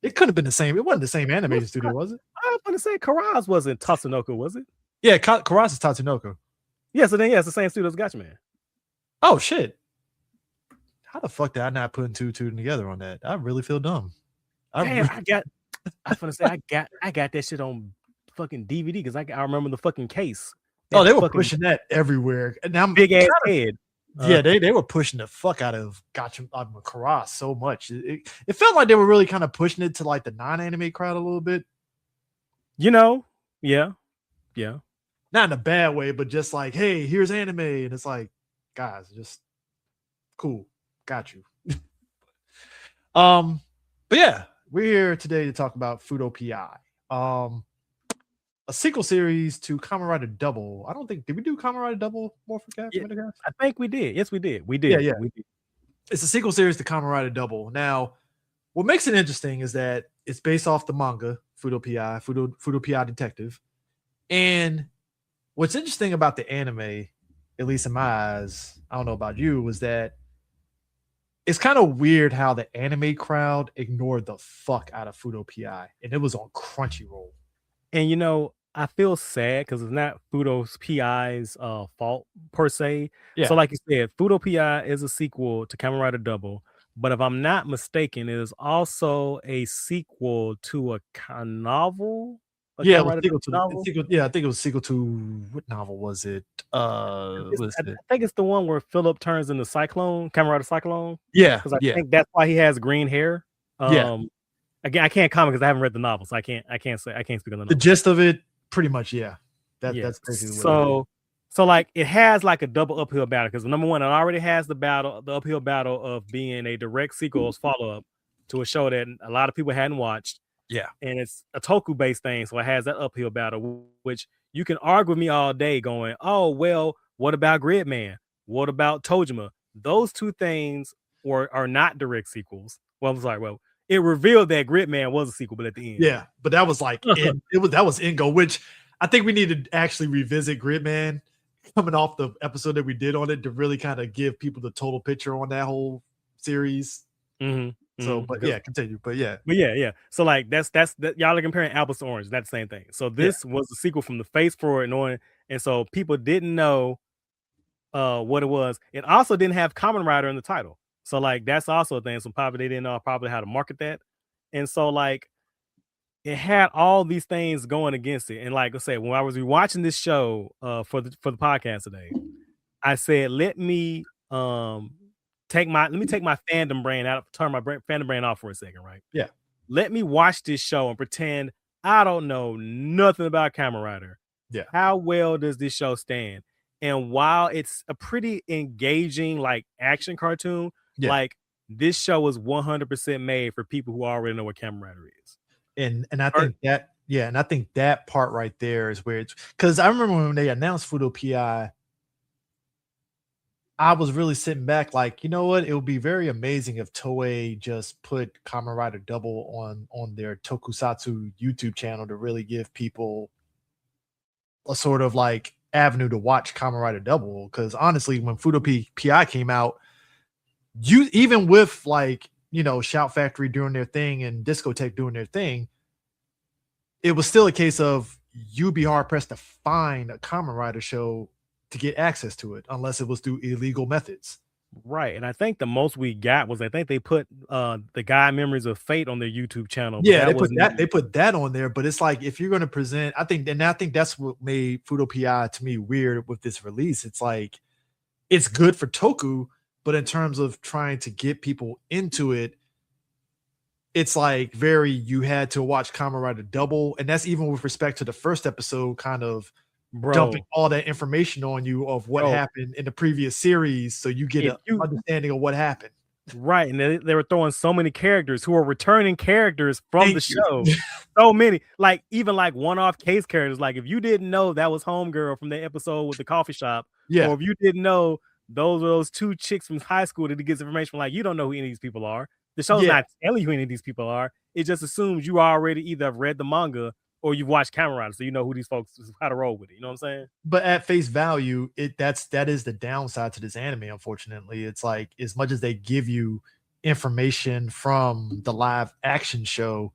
It could have been the same. It wasn't the same animation studio, was it? I was going to say Karas wasn't Tatsunoko, was it? Yeah, Karas is Tatsunoko. Yeah, so then it's the same studio as Gatchaman. Oh shit! How the fuck did I not put two together on that? I really feel dumb. I was gonna say I got that shit on fucking DVD because I remember the fucking case. They were pushing that everywhere. And now big ass head. Yeah, they were pushing the fuck out of Karas so much. It felt like they were really kind of pushing it to like the non-anime crowd a little bit. You know, yeah. Not in a bad way, but just like, hey, here's anime, and it's like, guys, just cool, got you. But yeah, we're here today to talk about Fuuto PI, a sequel series to Kamen Rider W. I don't think did we do Kamen Rider W Morphin? Yeah, I think we did. Yes, we did. We did. Yeah. We did. It's a sequel series to Kamen Rider W. Now, what makes it interesting is that it's based off the manga Fuuto PI, Fuuto PI Detective, and what's interesting about the anime, at least in my eyes, I don't know about you, was that it's kind of weird how the anime crowd ignored the fuck out of Fuuto PI, and it was on Crunchyroll. And you know, I feel sad because it's not Fuuto's PI's fault per se. Yeah. So, like you said, Fuuto PI is a sequel to Kamen Rider W, but if I'm not mistaken, it is also a sequel to a novel. I think it was sequel to what novel was it? I think it's the one where Philip turns into Cyclone, Kamen Rider Cyclone. Yeah, because I think that's why he has green hair. Again, I can't comment because I haven't read the novels. I can't speak on the novels. The gist of it, pretty much, that's basically so like it has like a double uphill battle because number one, it already has the uphill battle of being a direct sequel's follow-up to a show that a lot of people hadn't watched. Yeah, and it's a Toku based thing, so it has that uphill battle, which you can argue with me all day, going, "Oh well, what about Gridman? What about Tojima?" Those two things are not direct sequels. Well, I'm sorry. Well, it revealed that Gridman was a sequel, but at the end, yeah, but that was like that was Ingo, which I think we need to actually revisit Gridman coming off the episode that we did on it to really kind of give people the total picture on that whole series. Mm-hmm. So, but yeah, continue. But yeah. But yeah. So like that's that y'all are comparing apples to oranges. That's the same thing. So this was the sequel from the Face Forward and on, and so people didn't know what it was. It also didn't have Kamen Rider in the title. So like that's also a thing. So probably they didn't know probably how to market that. And so like it had all these things going against it. And like I said, when I was rewatching this show for the podcast today, I said, let me take my fandom brain out, turn my fandom brain off for a second, right? Yeah. Let me watch this show and pretend I don't know nothing about Kamen Rider. Yeah. How well does this show stand? And while it's a pretty engaging like action cartoon, like this show is 100% made for people who already know what Kamen Rider is. And I think that and I think that part right there is where it's, because I remember when they announced Fuuto PI, I was really sitting back like, you know what? It would be very amazing if Toei just put Kamen Rider Double on their Tokusatsu YouTube channel to really give people a sort of like avenue to watch Kamen Rider Double. Because honestly, when Fuuto PI came out, you even with like, you know, Shout Factory doing their thing and Discotheque doing their thing, it was still a case of you'd be hard pressed to find a Kamen Rider show to get access to it unless it was through illegal methods. Right. And I think the most we got was I think they put the Guy Memories of Fate on their YouTube channel. Yeah, they put that on there, but it's like if you're going to present, I think that's what made Fuuto PI to me weird with this release. It's like it's good for Toku, but in terms of trying to get people into it, it's like you had to watch Kamen Rider Double, and that's even with respect to the first episode, kind of dumping all that information on you of what happened in the previous series, so you get an understanding of what happened. Right, and they were throwing so many characters who are returning characters from the show. So many, like even like one-off case characters. Like if you didn't know that was Homegirl from the episode with the coffee shop, or if you didn't know those two chicks from high school that he gets information from, like you don't know who any of these people are. The show's not telling you who any of these people are. It just assumes you already either have read the manga or you've watched Kamen Rider, so you know who these folks, how to roll with it. You know what I'm saying? But at face value, that is the downside to this anime. Unfortunately, it's like as much as they give you information from the live action show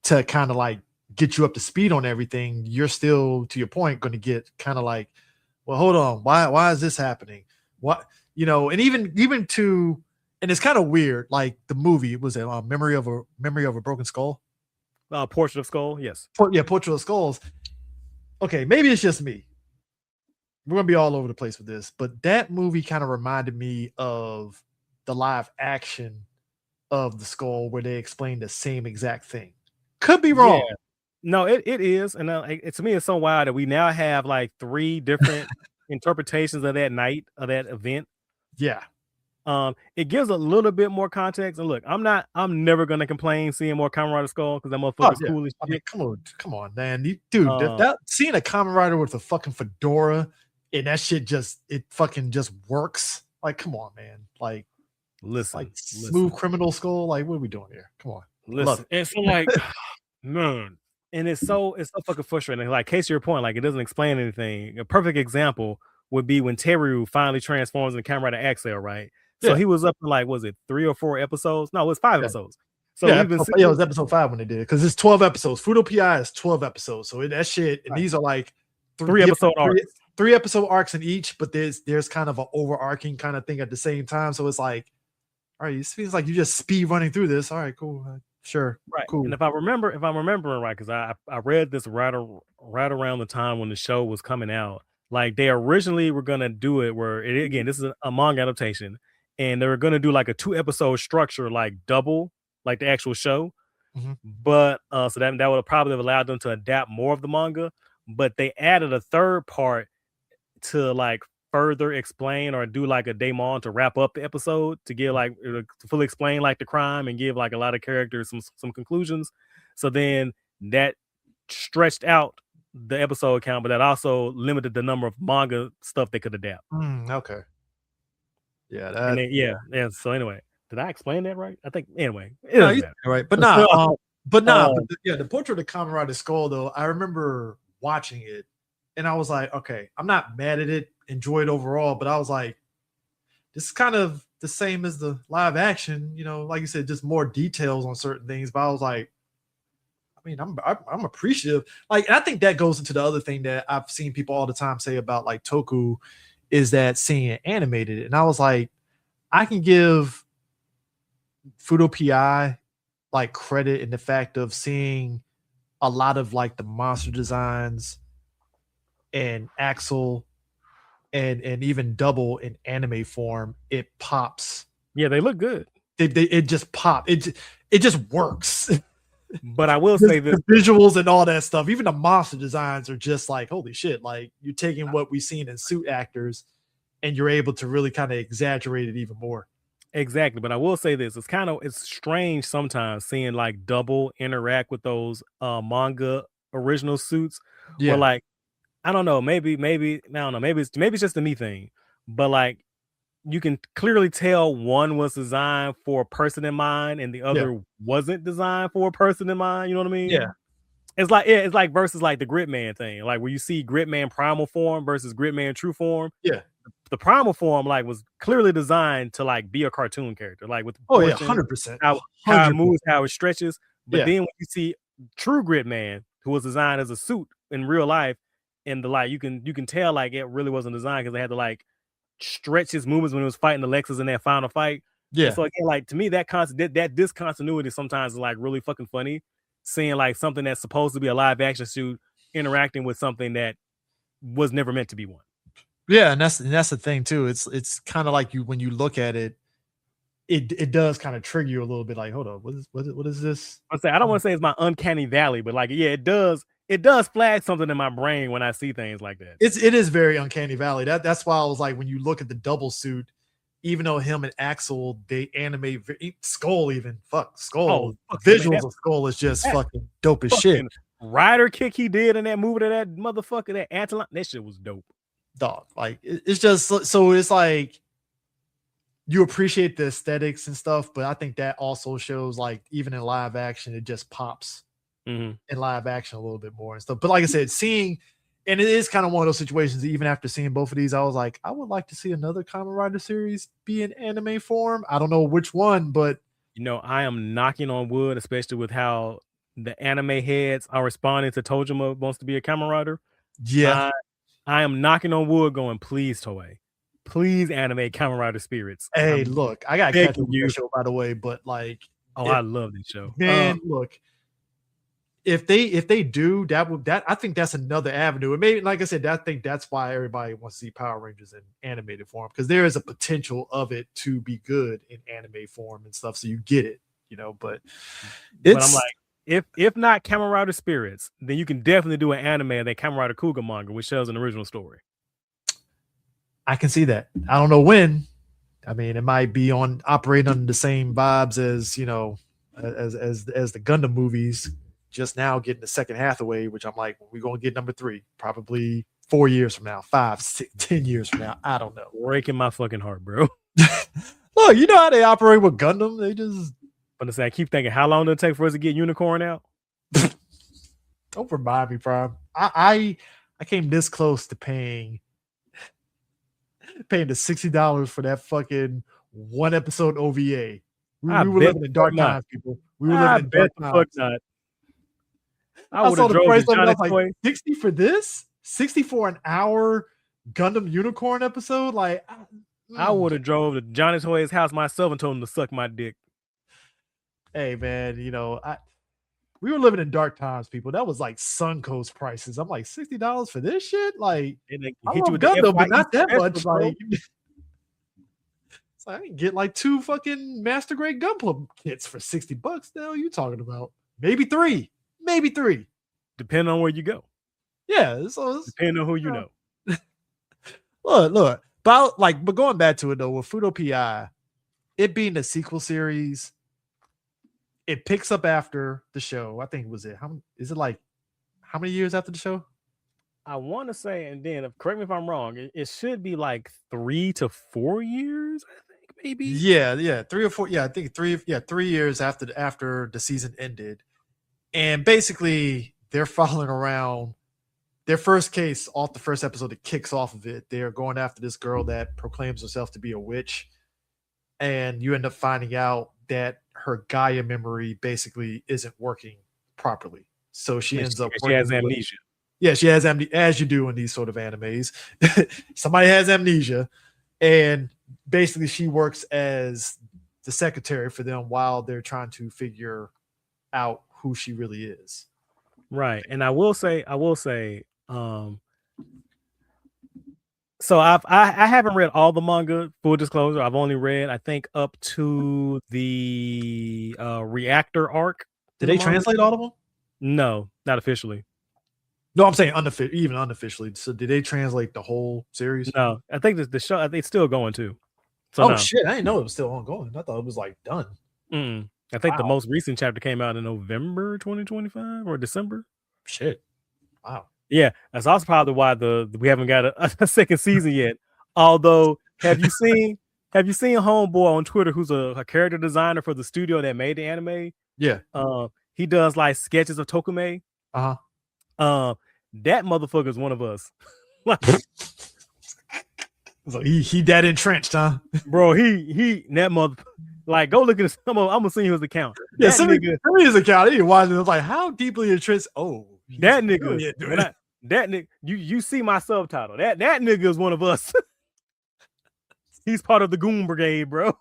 to kind of like get you up to speed on everything, you're still, to your point, going to get kind of like, well, hold on, why is this happening? What, you know? And even to, and it's kind of weird. Like the movie was a memory of a broken skull. Portrait of Skull, yes. Portrait of Skulls. Okay, maybe it's just me. We're gonna be all over the place with this, but that movie kind of reminded me of the live action of the Skull, where they explained the same exact thing. Could be wrong. Yeah. No, it is, and to me, it's so wild that we now have like 3 different interpretations of that night of that event. Yeah. It gives a little bit more context. And look, I'm never gonna complain seeing more Kamen Rider Skull because that motherfucker's cool as shit. I mean, come on, man. Dude, that seeing a Kamen Rider with a fucking fedora and that shit it fucking just works. Like, come on, man. Like, listen. Smooth Criminal Skull. Like, what are we doing here? Come on. Listen. And so like, man, and it's so fucking frustrating. Like, case to your point, like it doesn't explain anything. A perfect example would be when Teru finally transforms into Kamen Rider Axel, right? So he was up in like, was it 3 or 4 episodes? No, it was 5 episodes. So it was episode 5 when they did it, because it's 12 episodes. Fuuto PI is 12 episodes. So that shit, and these are like 3 episode arcs. 3 episode arcs in each, but there's kind of an overarching kind of thing at the same time. So it's like, all right, it feels like you just speed running through this. All right, cool. Sure. Right. Cool. And if I'm remembering right, because I read this right around the time when the show was coming out. Like they originally were gonna do it where this is a manga adaptation. And they were going to do like a 2-episode structure, like double, like the actual show. Mm-hmm. But so that would have probably allowed them to adapt more of the manga. But they added a 3rd part to like further explain or do like a daemon to wrap up the episode to give like to fully explain like the crime and give like a lot of characters some conclusions. So then that stretched out the episode count, but that also limited the number of manga stuff they could adapt. Okay. Yeah, yeah. So anyway, did I explain that right? I think anyway. Right, but the Portrait of Kamen Rider Skull though, I remember watching it, and I was like, okay, I'm not mad at it, enjoy it overall, but I was like, this is kind of the same as the live action. You know, like you said, just more details on certain things. But I was like, I mean, I'm appreciative. Like, and I think that goes into the other thing that I've seen people all the time say about like Toku is that seeing it animated. And I was like, I can give Fuuto PI like credit in the fact of seeing a lot of like the monster designs and Axel and even Double in anime form. It pops. Yeah, they look good. It just pop. It just works. But I will say that the visuals and all that stuff, even the monster designs are just like, holy shit. Like, you're taking what we've seen in suit actors and you're able to really kind of exaggerate it even more. exactly. But I will say this: it's strange sometimes seeing like Double interact with those manga original suits. Where Yeah. like I don't know, maybe I don't know, maybe it's just a me thing, but like you can clearly tell one was designed for a person in mind and the other wasn't designed for a person in mind. You know what I mean? Yeah. It's like versus like the Gridman thing, like where you see Gridman primal form versus Gridman true form. Yeah. The primal form like was clearly designed to like be a cartoon character, like with Oh yeah, 100%. how it moves, how it stretches. But then when you see true Gridman, who was designed as a suit in real life, and the like, you can tell like it really wasn't designed because they had to like stretch his movements when he was fighting Alexis in that final fight. Yeah. And so again, like to me, that discontinuity sometimes is like really fucking funny. Seeing like something that's supposed to be a live action suit interacting with something that was never meant to be one. Yeah, and that's the thing too. It's kind of like when you look at it, it does kind of trigger you a little bit. Like, hold up, what is this? I don't want to say it's my uncanny valley, but like, yeah, it does flag something in my brain when I see things like that. It is very uncanny valley. That's why I was like, when you look at the double suit, even though him and Axel, they animate Skull, even Skull. Visuals of Skull is just fucking dope as shit. Rider kick he did in that movie to that motherfucker, that Antelon, that shit was dope. Dog, like it's just so it's like you appreciate the aesthetics and stuff, but I think that also shows like even in live action, it just pops in live action a little bit more and stuff. But like I said, seeing, and it is kind of one of those situations, even after seeing both of these, I was like, I would like to see another Kamen Rider series be in anime form. I don't know which one, but you know, I am knocking on wood, especially with how the anime heads are responding to Tojima wants to be a Kamen Rider. Yeah. I am knocking on wood going, please, Toei. Please animate Kamen Rider Spirits. Hey, look, I got to catch up with that show, by the way, but like... I love this show. Man, look, if they do, I think that's another avenue. And maybe, like I said, I think that's why everybody wants to see Power Rangers in animated form, because there is a potential of it to be good in anime form and stuff, so you get it, you know, but I'm like, if not Kamen Rider Spirits, then you can definitely do an anime of that Kamen Rider Kuga manga, which tells an original story. I can see that. I don't know when. I mean, it might be operating under the same vibes as, you know, as the Gundam movies, just now getting the second Hathaway, which I'm like, we're going to get number 3, probably 4 years from now, 5, 6, 10 years from now. I don't know. Breaking my fucking heart, bro. Look, you know how they operate with Gundam? They just... But I keep thinking, how long did it take for us to get Unicorn out? Don't remind me, Prime. I came this close to paying the $60 for that fucking one episode OVA. We were living in dark times, people. We were living in dark times. Fuck not. I saw the price of it. I was like, 60 for this? 60 for an hour Gundam Unicorn episode? Like, I would have drove to Johnny Toy's house myself and told him to suck my dick. Hey man, you know, we were living in dark times, people. That was like Suncoast prices. I'm like, $60 for this shit? Like, I love Gundam, but not that much. Like, so I can get like 2 fucking Master Grade Gunpla kits for $60 now. You talking about maybe 3, depending on where you go. Yeah, so depending on who you know. Look, but going back to it though, with Fuuto PI, it being a sequel series, it picks up after the show. I think how many years after the show? I want to say, and then correct me if I'm wrong, it should be like 3 to 4 years, I think, maybe. Yeah, 3 or 4. Yeah, I think 3 years after the season ended. And basically they're following around their first case off the first episode that kicks off of it. They're going after this girl that proclaims herself to be a witch. and you end up finding out that her Gaia memory basically isn't working properly. So she ends up she has working with, amnesia. yeah, she has amnesia, as you do in these sort of animes. Somebody has amnesia, and basically she works as the secretary for them while they're trying to figure out who she really is. Right. And I will say, so I haven't read all the manga, full disclosure. I've only read, I think, up to the reactor arc. Did they translate all of them? No, not officially. No, I'm saying even unofficially. So did they translate the whole series? No, I think the show, I think it's still going too. So Oh no. shit, I didn't know it was still ongoing. I thought it was like done. I think the most recent chapter came out in November 2025 or December. Shit. Wow. Yeah, that's also probably why we haven't got a second season yet. Although, have you seen Homeboy on Twitter, who's a character designer for the studio that made the anime? Yeah. He does like sketches of Tokume. Uh-huh. That motherfucker is one of us. So he that entrenched, huh? Bro, he that mother, like, go look at his. I'm gonna send you his account. Yeah, send me his account. He watching. It's like, how deeply entrenched? Oh, that nigga. That nigga. You see my subtitle. That nigga is one of us. He's part of the Goon Brigade, bro.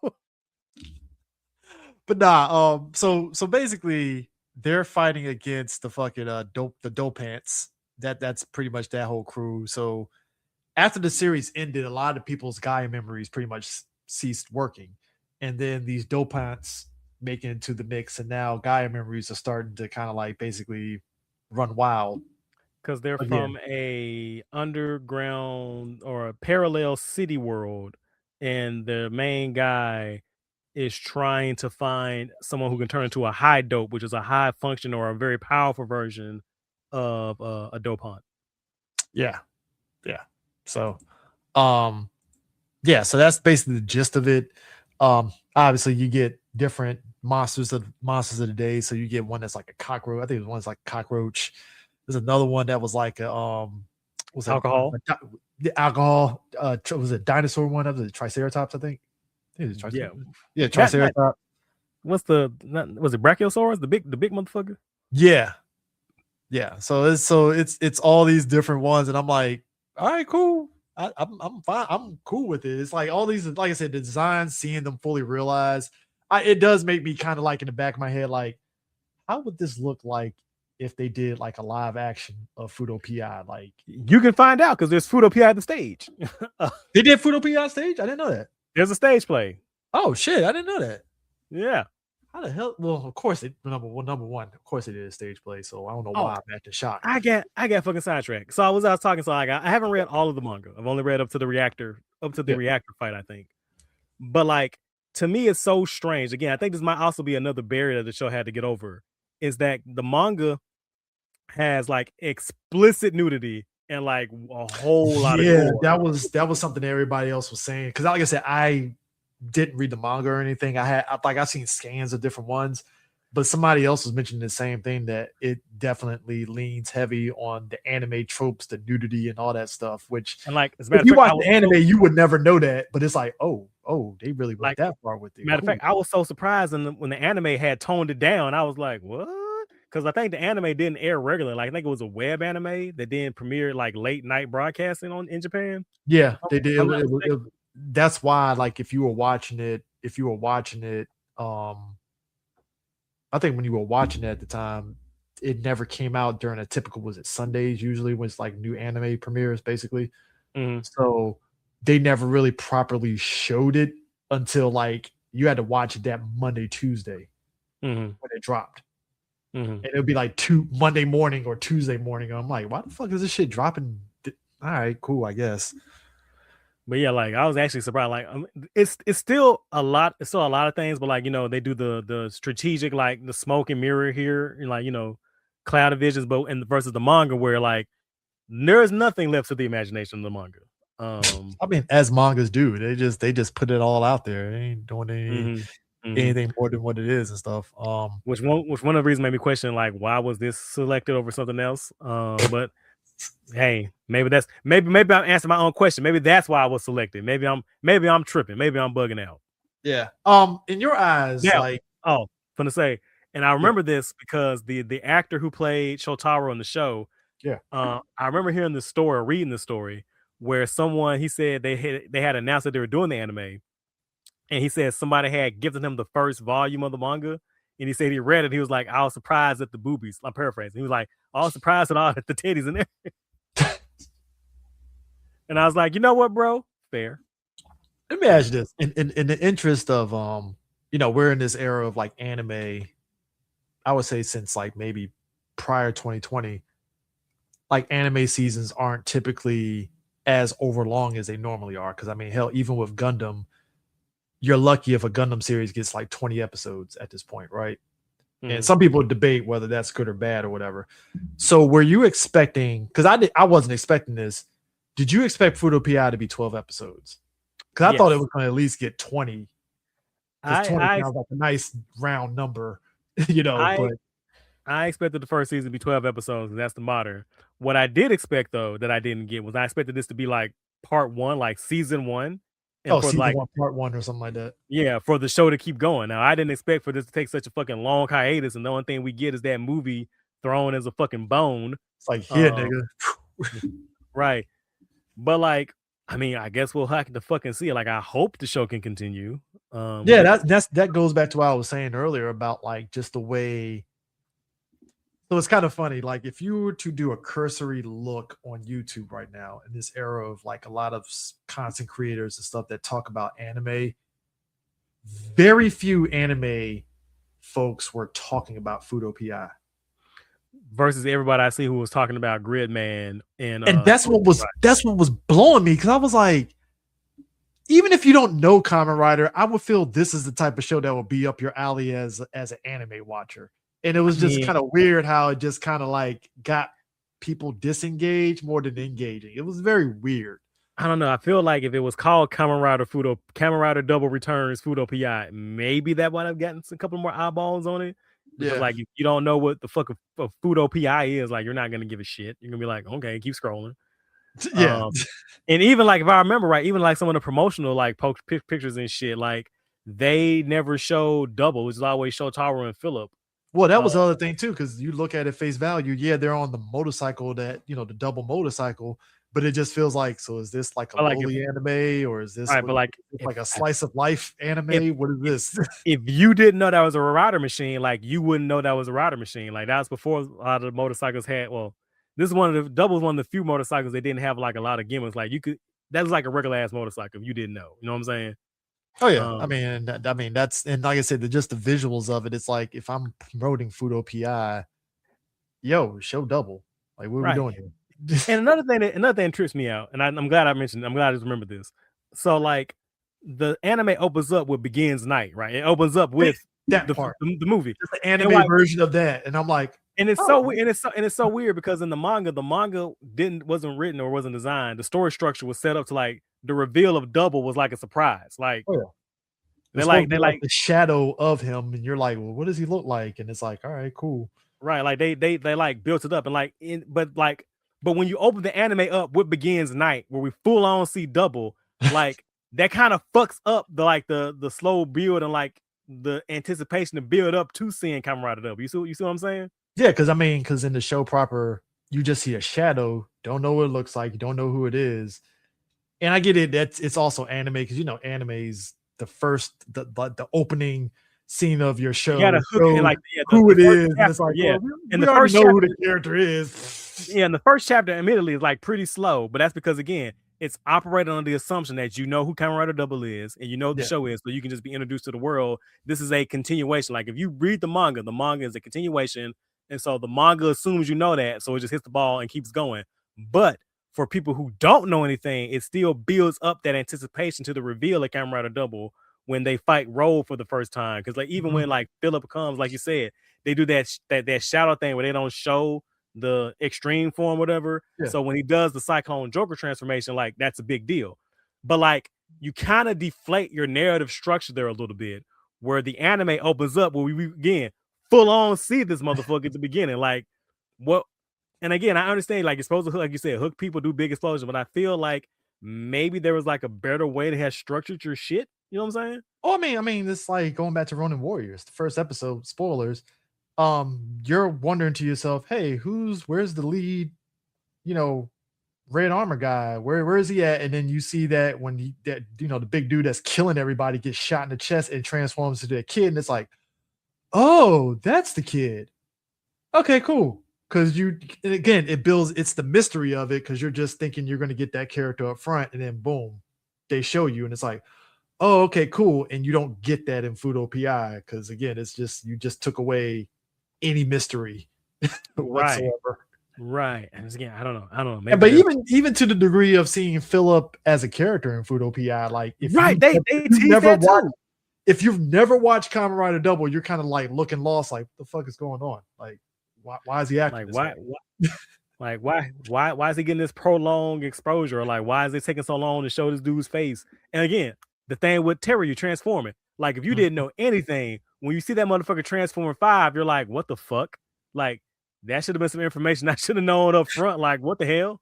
But nah. So basically, they're fighting against the fucking dope pants. That's pretty much that whole crew. So after the series ended, a lot of people's Gaia memories pretty much ceased working. And then these dopants make it into the mix, and now Gaia memories are starting to kind of like basically run wild. Because they're from a underground or a parallel city world, and the main guy is trying to find someone who can turn into a high dope, which is a high function or a very powerful version of a dopant. Yeah. So, so that's basically the gist of it. Obviously, you get different monsters of the day. So you get one that's like a cockroach. I think one's like a cockroach. There's another one that was like a was alcohol. The alcohol. Was it dinosaur one? That was a Triceratops, I think. Yeah, Triceratops. Was it Brachiosaurus? The big motherfucker? Yeah. So it's all these different ones, and I'm like, all right, cool. I'm fine. I'm cool with it. It's like all these, like I said, the designs, seeing them fully realized, it does make me kind of like in the back of my head, like, how would this look like if they did like a live action of Fuuto PI? Like, you can find out because there's Fuuto PI at the stage. They did Fuuto PI stage? I didn't know that. There's a stage play. Oh shit, I didn't know that. Yeah. How the hell? Well, of course number one. Of course it is a stage play. So I don't know why I'm at the shock. I got fucking sidetracked. So I was talking. So I haven't read all of the manga. I've only read up to the reactor fight, I think. But like, to me, it's so strange. Again, I think this might also be another barrier that the show had to get over. Is that the manga has like explicit nudity and like a whole lot of gore. that was something that everybody else was saying. Because like I said, I didn't read the manga or anything. I've seen scans of different ones, but somebody else was mentioning the same thing, that it definitely leans heavy on the anime tropes, the nudity and all that stuff. Which, and like, if you watch the anime, you would never know that. But it's like, oh, they really went that far with it. Matter of fact, I was so surprised when the anime had toned it down. I was like, what? Because I think the anime didn't air regularly. Like, I think it was a web anime that didn't premiere like late night broadcasting in Japan. Yeah, they did. That's why, like, if you were watching it, I think when you were watching it at the time, it never came out during a typical, was it Sundays usually when it's like new anime premieres, basically. Mm-hmm. So they never really properly showed it until like you had to watch it that Monday, Tuesday when it dropped. And it would be like Monday morning or Tuesday morning. I'm like, why the fuck is this shit dropping? All right, cool, I guess. But yeah, like, I was actually surprised. Like, it's still a lot. It's still a lot of things, but like, they do the strategic, like the smoke and mirror here, and like, cloud of visions, but versus the manga where like there's nothing left to the imagination of the manga. I mean, as mangas do, they just put it all out there. They ain't doing anything more than what it is and stuff. Which one of the reasons made me question, like, why was this selected over something else? But hey, maybe I'm answering my own question. Maybe that's why I was selected. Maybe I'm tripping. Maybe I'm bugging out. Yeah. In your eyes, Yeah. like, Oh, gonna say, and I remember this because the actor who played Shotaro on the show, yeah. I remember hearing the story, or reading the story, where someone he said they had announced that they were doing the anime, and he said somebody had given him the first volume of the manga, and he said he read it. He was like, I was surprised at the boobies. I'm paraphrasing. He was like, I was surprised at all the titties in there. And I was like, you know what, bro? Fair. Let me ask you this: in the interest of we're in this era of like anime. I would say since like maybe prior 2020, like anime seasons aren't typically as overlong as they normally are. Because I mean, hell, even with Gundam, you're lucky if a Gundam series gets like 20 episodes at this point, right? And some people debate whether that's good or bad or whatever. So were you expecting, because I wasn't expecting this, did you expect Fudo PI to be 12 episodes? Because I thought it was going to at least get 20. Because 20 sounds like a nice round number, but I expected the first season to be 12 episodes, and that's the modern. What I did expect, though, that I didn't get was I expected this to be like part one, like season one. And for season like 1, part 1 or something like that. Yeah, for the show to keep going. Now, I didn't expect for this to take such a fucking long hiatus, and the only thing we get is that movie thrown as a fucking bone. It's like, here, nigga. Right. But like, I mean, I guess we'll have to fucking see it. Like, I hope the show can continue. Yeah, that goes back to what I was saying earlier about like just the way. So it's kind of funny. Like if you were to do a cursory look on YouTube right now in this era of like a lot of content creators and stuff that talk about anime, very few anime folks were talking about Fudo PI. Versus everybody I see who was talking about Gridman and that's what was blowing me, because I was like, even if you don't know Kamen Rider, I would feel this is the type of show that will be up your alley as an anime watcher. And it was just kind of weird how it just kind of like got people disengaged more than engaging. It was very weird. I don't know. I feel like if it was called Kamen Rider Double Returns Fudo PI, maybe that would have gotten a couple more eyeballs on it. Because like if you don't know what the fuck a Fudo PI is, like you're not gonna give a shit. You're gonna be like, okay, keep scrolling. Yeah. And even like if I remember right, even like some of the promotional like pictures and shit, like they never showed Double, which is always Shotaro and Philip. Well, that was the other thing too, because you look at it face value. Yeah, they're on the motorcycle, that the double motorcycle, but it just feels like, so is this like a lowly anime, or is this like a slice of life anime? What is this? If you didn't know that was a rider machine, like you wouldn't know that was a rider machine. Like that was before a lot of the motorcycles had. Well, this is one of the Double's one of the few motorcycles they didn't have like a lot of gimmicks. Like that was like a regular ass motorcycle if you didn't know. You know what I'm saying? Oh yeah, I mean that's, and like I said, just the visuals of it. It's like if I'm promoting Fudo PI, show Double. Like what are we doing here? And another thing that trips me out, and I'm glad I just remembered this. So like the anime opens up with Begins Night, right? It opens up with that the movie, just the anime version of that, and I'm like, and it's so weird because in the manga wasn't written or wasn't designed. The story structure was set up to like the reveal of Double was like a surprise. Like they're like the shadow of him, and you're like, well, what does he look like? And it's like, all right, cool, right? Like they like built it up, and but when you open the anime up with Begins Night, where we full on see Double, like that kind of fucks up the slow build and like the anticipation to build up to seeing Kamen Rider W. You see what I'm saying? Yeah, because in the show proper, you just see a shadow, don't know what it looks like, you don't know who it is. And I get it, it's also anime, because anime's the first the opening scene of your show. You gotta hook in, like who it is. And it's like, and the first know who the character is. Yeah, and the first chapter admittedly is like pretty slow, but that's because again, it's operating on the assumption that you know who Kamen Rider Double is and you know the show is, so you can just be introduced to the world. This is a continuation. Like if you read the manga is a continuation, and so the manga assumes you know that, so it just hits the ball and keeps going. But for people who don't know anything, it still builds up that anticipation to the reveal of Kamen Rider Double when they fight Roll for the first time. Because like even when like Philip comes, like you said, they do that shadow thing where they don't show the extreme form, whatever. So when he does the Cyclone Joker transformation, like that's a big deal. But like you kind of deflate your narrative structure there a little bit, where the anime opens up where we again full on see this motherfucker at the beginning. Like what? And again, I understand like you're supposed to, like you said, hook people, do big explosions, but I feel like maybe there was like a better way to have structured your shit. You know what I'm saying? Oh, I mean, it's like going back to Ronin Warriors, the first episode, spoilers. You're wondering to yourself, hey, where's the lead, you know, red armor guy? Where is he at? And then you see that when the big dude that's killing everybody gets shot in the chest and transforms into a kid, and it's like, oh, that's the kid. Okay, cool. Because and again, it's the mystery of it because you're just thinking you're going to get that character up front, and then boom, they show you, and it's like, oh, okay, cool. And you don't get that in Fudo PI because again, it's just you just took away any mystery Right. whatsoever. Right. And again, I don't know. Maybe And, but even to the degree of seeing Philip as a character in Fudo PI, like they tease that too. if you've never watched Kamen Rider W, you're kind of like looking lost, like what the fuck is going on? Like, why is he acting Like this way? why is he getting this prolonged exposure? Like, why is it taking so long to show this dude's face? And again, the thing with Terry, you transforming. Like, if you didn't know anything, when you see that motherfucker transforming 5, you're like, what the fuck? Like, that should have been some information I should have known up front. Like, what the hell?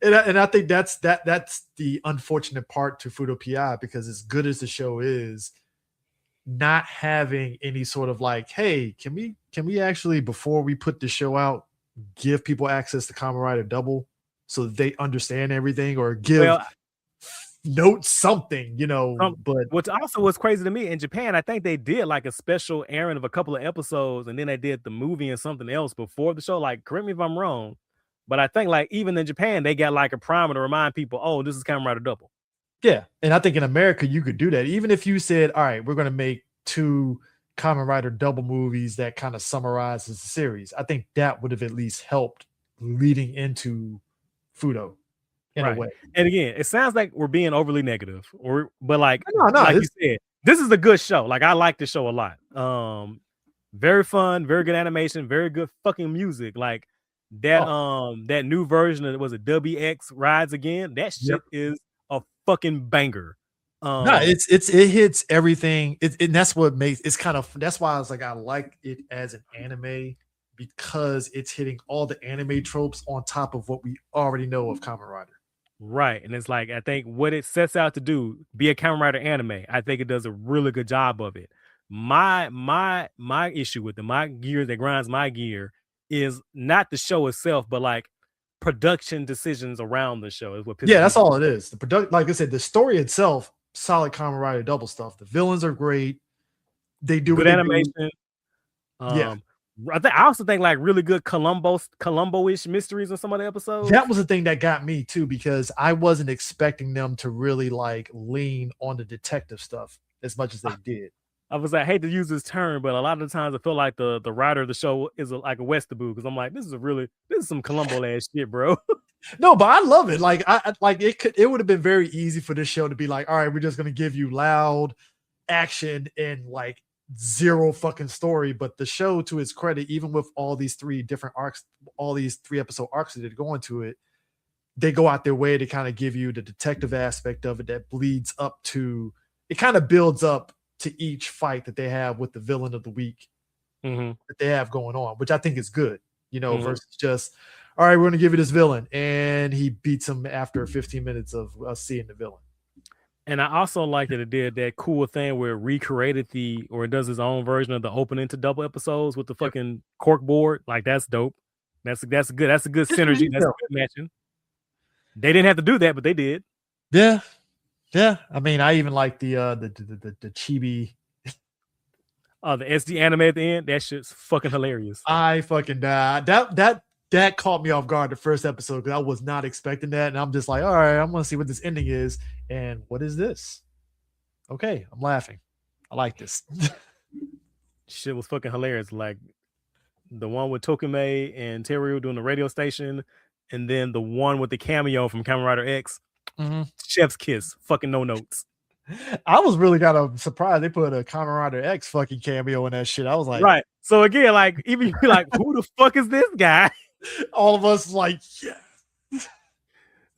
And I think that's the unfortunate part to Fudo PI, because as good as the show is, not having any sort of like, hey, can we actually, before we put the show out, give people access to Kamen Rider Double so that they understand everything, or give note something, but what's crazy to me, in Japan, I think they did like a special airing of a couple of episodes, and then they did the movie and something else before the show. Like, correct me if I'm wrong, but I think like even in Japan, they got like a primer to remind people, oh, this is Kamen Rider Double. Yeah, and I think in America you could do that. Even if you said, all right, we're going to make 2 Kamen Rider Double movies that kind of summarizes the series, I think that would have at least helped leading into Fudo in a way. And again, it sounds like we're being overly negative, but like, no, like you said, this is a good show. Like, I like the show a lot. Very fun, very good animation, very good fucking music. Like that, that new version of, was it WX Rides Again? That shit is a fucking banger. No, it hits everything. And that's what makes it's kind of, that's why I was like, I like it as an anime, because it's hitting all the anime tropes on top of what we already know of Kamen Rider. Right. And it's like, I think what it sets out to do, be a Kamen Rider anime, I think it does a really good job of it. My issue with my gear that grinds my gear is not the show itself, but like production decisions around the show is what. Yeah, that's all it is. The product, like I said, the story itself, solid Kamen Rider Double stuff. The villains are great. They do good animation. Yeah. I also think like really good Columbo-ish mysteries in some of the episodes. That was the thing that got me too, because I wasn't expecting them to really like lean on the detective stuff as much as they did. I hate to use this term, but a lot of the times I feel like the writer of the show is like a Westaboo, because I'm like, this is some Columbo ass shit, bro. No, but I love it. Like I like it would have been very easy for this show to be like, all right, we're just gonna give you loud action and like zero fucking story. But the show, to its credit, even with all these 3 different arcs, all these 3 episode arcs that go into it, they go out their way to kind of give you the detective aspect of it that bleeds up to, it kind of builds up to each fight that they have with the villain of the week that they have going on, which I think is good, versus just, all right, we're going to give you this villain, and he beats him after 15 minutes of us seeing the villain. And I also like that it did that cool thing where it recreated it does its own version of the opening to Double episodes with the fucking cork board. Like, that's dope. That's good. That's a good synergy. That's a good matching. They didn't have to do that, but they did. Yeah. Yeah. I mean, I even like the chibi. The SD anime at the end. That shit's fucking hilarious. I fucking died. That caught me off guard the first episode, because I was not expecting that. And I'm just like, all right, I'm going to see what this ending is. And what is this? Okay, I'm laughing. I like this. Shit was fucking hilarious. Like the one with Tokume and Teru doing the radio station, and then the one with the cameo from Kamen Rider X. Chef's kiss. Fucking no notes. I was really kind of surprised they put a Kamen Rider X fucking cameo in that shit. I was like, right. So again, like, even you like, who the fuck is this guy? All of us like, yeah.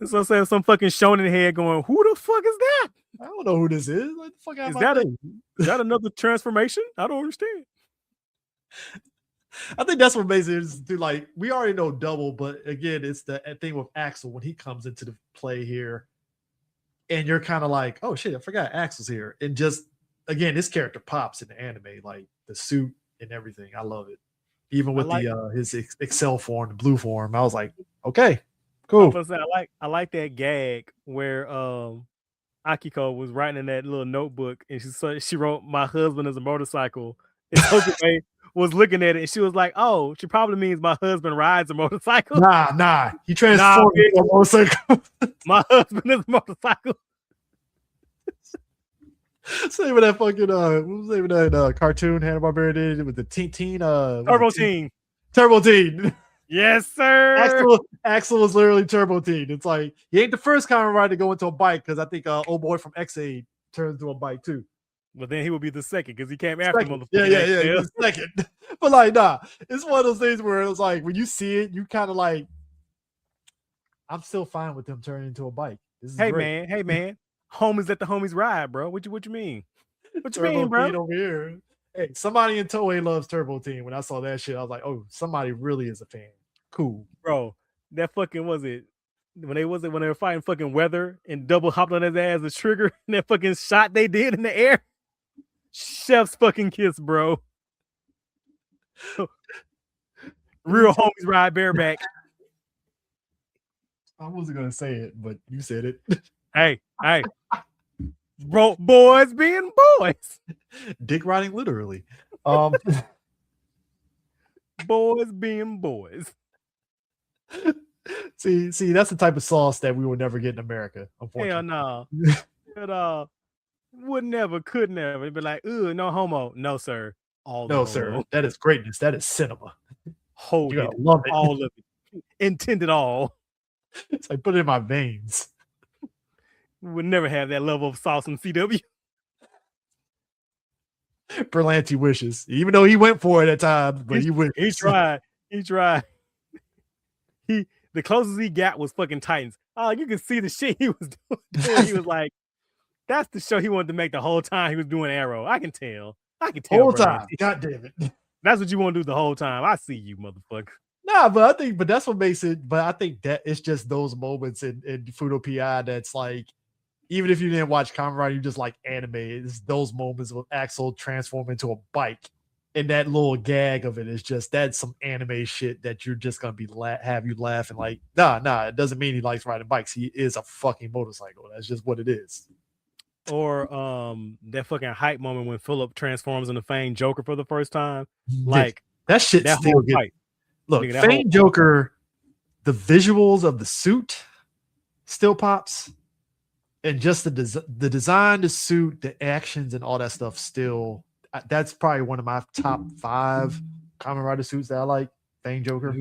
So I'm saying some fucking shonen head going, who the fuck is that? I don't know who this is. What the fuck is that another transformation? I don't understand. I think that's what makes it is, dude, like, we already know Double, but again, it's the thing with Axel when he comes into the play here, and you're kind of like, oh shit, I forgot Axel's here, and just again, this character pops in the anime, like the suit and everything. I love it. Even with his Excel form, the blue form, I was like, okay, cool. I like that gag where Akiko was writing in that little notebook, and she wrote, "My husband is a motorcycle." And Tokume was looking at it, and she was like, "Oh, she probably means my husband rides a motorcycle." Nah, he transformed into a motorcycle. My husband is a motorcycle. Same with that fucking what was the name of that cartoon Hanna-Barbera did with the teen Turbo Teen. Turbo Teen. Yes, sir. Axel was literally Turbo Teen. It's like he ain't the first Kamen Rider to go into a bike, because I think old boy from X-Aid turned into a bike too. But then he would be the second, because he came after him. Yeah, second. But like, nah, it's one of those things where it was like when you see it, you kind of like, I'm still fine with them turning into a bike. This is great. Hey man, homies let the homies ride, bro. What you mean? What you Turbo mean, bro? Teen over here. Hey, somebody in Toei loves Turbo Teen. When I saw that shit, I was like, oh, somebody really is a fan. Cool, bro. That fucking when they were fighting fucking Weather and double hopped on his ass the trigger, and that fucking shot they did in the air. Chef's fucking kiss, bro. Real homies ride bareback. I wasn't gonna say it, but you said it. Hey, bro, boys being boys. Dick riding literally. Boys being boys. See, that's the type of sauce that we will never get in America, unfortunately. Hell no. Would never, could never. It'd be like, ooh, no homo. No, sir. No, sir. That is greatness. That is cinema. Hold it. Love it. All of it. Intended all. It's like, put it in my veins. We would never have that level of sauce in CW. Berlanti wishes, even though he went for it at times, but he tried. The closest he got was fucking Titans. Oh, you can see the shit he was doing. He was like, that's the show he wanted to make the whole time he was doing Arrow. I can tell. Whole time. God damn it. That's what you want to do the whole time. I see you, motherfucker. Nah, but that's what makes it. But I think that it's just those moments in Fuuto PI that's like, even if you didn't watch Kamen Rider, you just like anime. It's those moments with Axel transform into a bike, and that little gag of it is just, that's some anime shit that you're just gonna be have you laughing like, nah. It doesn't mean he likes riding bikes. He is a fucking motorcycle. That's just what it is. Or that fucking hype moment when Philip transforms into Fang Joker for the first time. Like that shit still gets. Look, Fang Joker, the visuals of the suit still pops. And just the design, the suit, the actions, and all that stuff still, that's probably one of my top 5 Kamen Rider suits that I like. Fang Joker.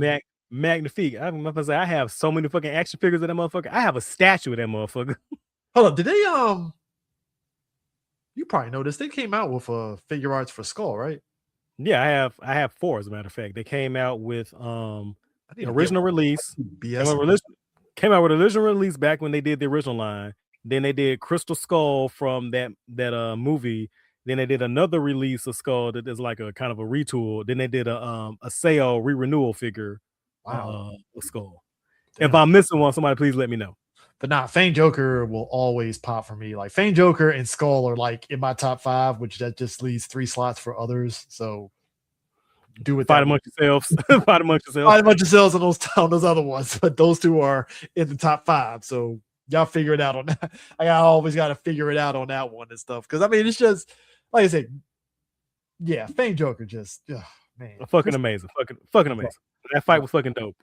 Magnifique. I have so many fucking action figures of that motherfucker. I have a statue of that motherfucker. Hold up. Did they, you probably know this. They came out with figure arts for Skull, right? Yeah, I have 4, as a matter of fact. They came out with the original release. Came out with original release back when they did the original line. Then they did Crystal Skull from that movie. Then they did another release of Skull that is like a kind of a retool. Then they did a Seo re-renewal figure of Skull. Damn. If I'm missing one, somebody please let me know. But Fang Joker will always pop for me. Like Fang Joker and Skull are like in my top 5, which that just leaves 3 slots for others. So do it. Fight amongst yourselves. Fight amongst yourselves on those other ones. But those 2 are in the top 5. So y'all figure it out on that. I always got to figure it out on that one and stuff. Because I mean, it's just like I said, yeah, Fang Joker just, man, fucking amazing, fucking amazing. That fight was fucking dope,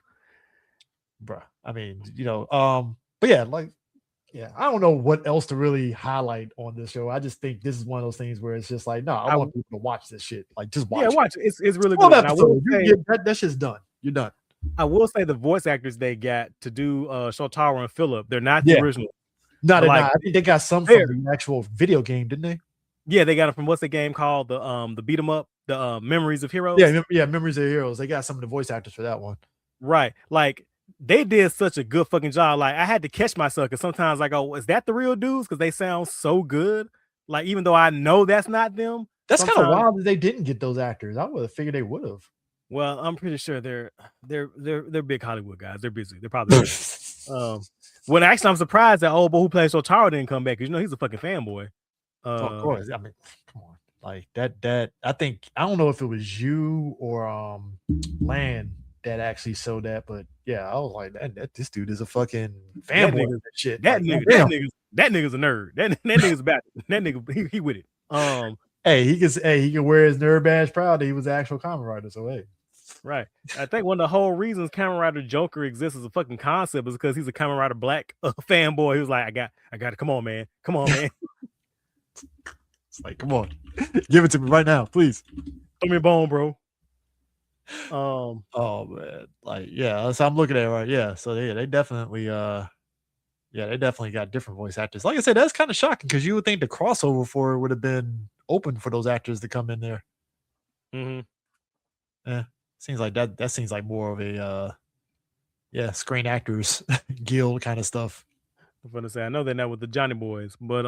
bro. I mean, but yeah, I don't know what else to really highlight on this show. I just think this is one of those things where it's just like, no, I want people to watch this shit. Like, just watch. Yeah, watch it. It's really good. That shit's done. You're done. I will say the voice actors they got to do Shotaro and Philip, they're not the original. No, they're not. I think they got some from the actual video game, didn't they? Yeah, they got it from what's the game called? The beat 'em up, the Memories of Heroes. Yeah, Memories of Heroes. They got some of the voice actors for that one. Right. Like they did such a good fucking job. Like I had to catch myself because sometimes I go, is that the real dudes? Because they sound so good. Like even though I know that's not them. That's kind of wild that they didn't get those actors. I would have figured they would have. Well, I'm pretty sure they're big Hollywood guys. They're busy. They're probably well, actually, I'm surprised that old boy who plays Shotaro didn't come back because he's a fucking fanboy. Of course. I mean, come on. Like that I think I don't know if it was you or Land that actually showed that, but yeah, I was like that this dude is a fucking That fanboy nigga, of shit. that Like, nigga, damn. that nigga's a nerd. That nigga's about it. That nigga, he with it. Hey, he can wear his nerd badge proud that he was an actual Kamen Rider. So hey. Right. I think one of the whole reasons Kamen Rider Joker exists as a fucking concept is because he's a Kamen Rider Black fanboy. He was like, I got it. Come on, man. Come on, man. It's like, come on. Give it to me right now, please. Throw me a bone, bro. Oh man. Like, yeah, so I'm looking at it right. Yeah. So they definitely they definitely got different voice actors. Like I said, that's kind of shocking because you would think the crossover for it would have been open for those actors to come in there. Mm-hmm. Yeah. Seems like that seems like more of a Screen Actors Guild kind of stuff. I'm gonna say I know they're not with the Johnny Boys, but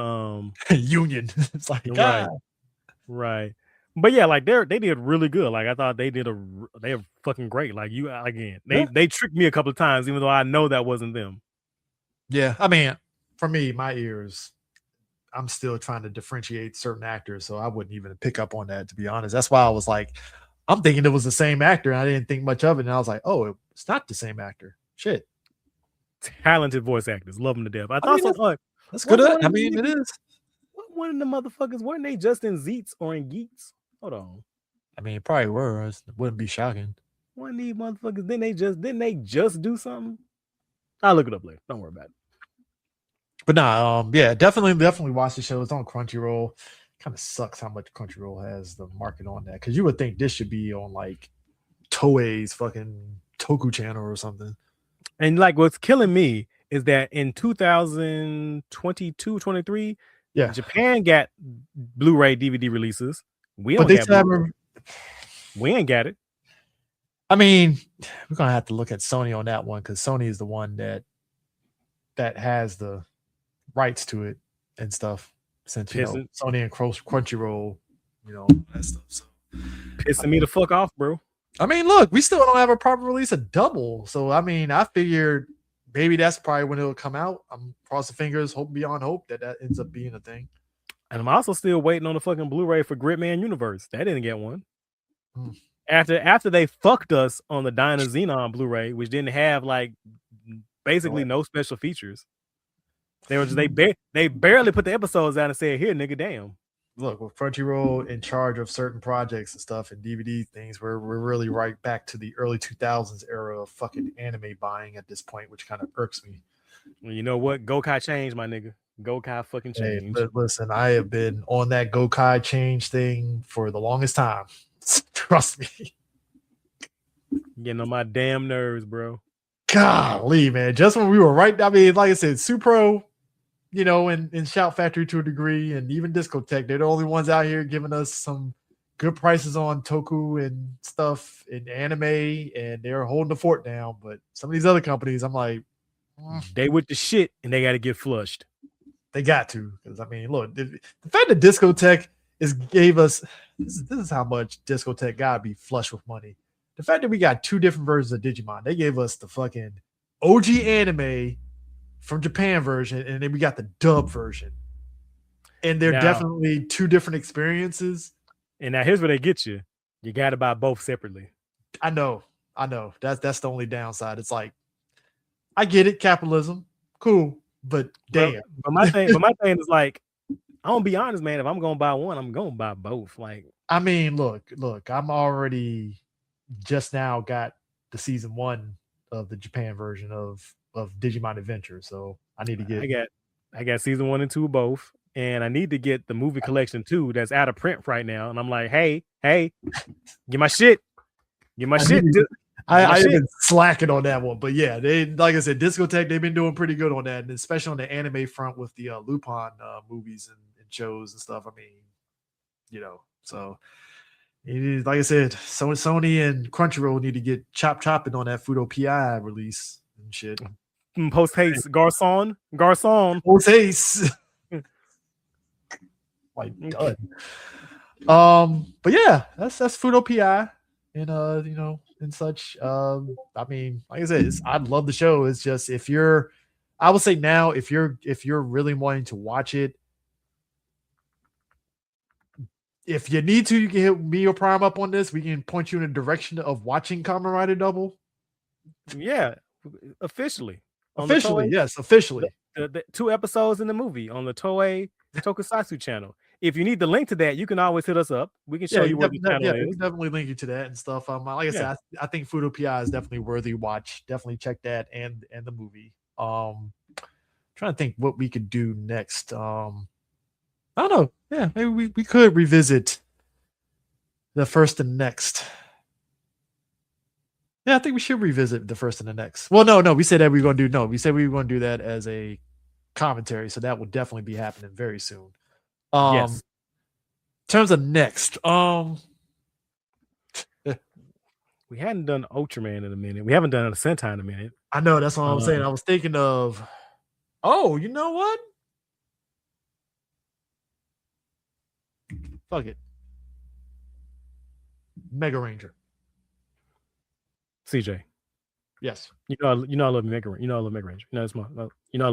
Union. It's like right. But yeah, like they did really good. Like I thought they are fucking great. Like they tricked me a couple of times, even though I know that wasn't them. Yeah, I mean, for me, my ears, I'm still trying to differentiate certain actors, so I wouldn't even pick up on that, to be honest. That's why I was like, I'm thinking it was the same actor, and I didn't think much of it, and I was like, oh, it's not the same actor. Shit. Talented voice actors, love them to death. I thought that's good. I mean, it is. One of the motherfuckers weren't they just in Zeets or in Geeks? Hold on. I mean, it probably were. It wouldn't be shocking. One of these motherfuckers didn't they just do something? I'll look it up later. Don't worry about it. But nah, definitely watch the show. It's on Crunchyroll. Kind of sucks how much Crunchyroll has the market on that, because you would think this should be on like Toei's fucking Toku channel or something. And like what's killing me is that in 2022, 23, Japan got Blu-ray DVD releases. We ain't got it. I mean, we're gonna have to look at Sony on that one, because Sony is the one that has the rights to it and stuff. Since Sony and Crunchyroll, that stuff. So pissing me the fuck off, bro. I mean, look, we still don't have a proper release of Double. So I mean, I figured maybe that's probably when it'll come out. I'm crossing fingers, hope beyond hope that ends up being a thing. And I'm also still waiting on the fucking Blu-ray for Gridman Universe. That didn't get one. After they fucked us on the Dyna Xenon Blu-ray, which didn't have like basically no special features. They were just they barely put the episodes out and said, "Here, nigga, damn." Look, with Crunchyroll in charge of certain projects and stuff and DVD things, we're really right back to the early 2000s era of fucking anime buying at this point, which kind of irks me. Well, you know what? Gokai changed, my nigga. Gokai fucking changed. Hey, listen, I have been on that Gokai change thing for the longest time. Trust me. Getting on my damn nerves, bro. Golly, man. Just when we were right, I mean, like I said, Supro, and Shout Factory to a degree, and even Discotech, they're the only ones out here giving us some good prices on Toku and stuff in anime, and they're holding the fort down. But some of these other companies, I'm like, they with the shit, and they got to get flushed. They got to, because I mean, look, the fact that Discotech gave us this is how much Discotech gotta be flush with money. The fact that we got two different versions of Digimon, they gave us the fucking OG anime from Japan version, and then we got the dub version, and they're definitely two different experiences. And now here's where they get you: you got to buy both separately. I know. That's the only downside. It's like, I get it, capitalism, cool, but damn. But my thing is like, I'm gonna be honest, man. If I'm gonna buy one, I'm gonna buy both. Like, I mean, look, I'm already just now got the season 1 of the Japan version of Digimon Adventure, so I need to get. I got season 1 and 2 both, and I need to get the movie collection too. That's out of print right now, and I'm like, hey, get my shit. I've been slacking on that one, but yeah, they, like I said, Discotech, they've been doing pretty good on that, and especially on the anime front with the Lupin movies and shows and stuff. I mean, so it is, like I said, Sony and Crunchyroll need to get chopping on that Fuuto PI release and shit. Post haste, Garcon. Post haste. Like done. But yeah, that's Fuuto PI, and and such. I mean, like I said, I love the show. It's just, I would say now, if you're really wanting to watch it, if you need to, you can hit me or Prime up on this. We can point you in the direction of watching Kamen Rider Double. Yeah, officially. Officially, yes, officially. The 2 episodes in the movie on the Toei Tokusatsu channel. If you need the link to that, you can always hit us up. We can show you where the channel is. We definitely link you to that and stuff. Like I said, I think Fuuto PI is definitely worthy watch. Definitely check that and the movie. Trying to think what we could do next. I don't know. Yeah, maybe we could revisit the first and next. Yeah, I think we should revisit the first and the next. Well, no, we said that we were going to do. No, we said we were going to do that as a commentary, so that will definitely be happening very soon. Yes. In terms of next, we hadn't done Ultraman in a minute. We haven't done a Sentai in a minute. I know, that's what I'm saying. I was thinking of. Oh, you know what? Fuck it. Mega Ranger. CJ. Yes. You know I love Mega Ranger. You know I love Mega Ranger. I love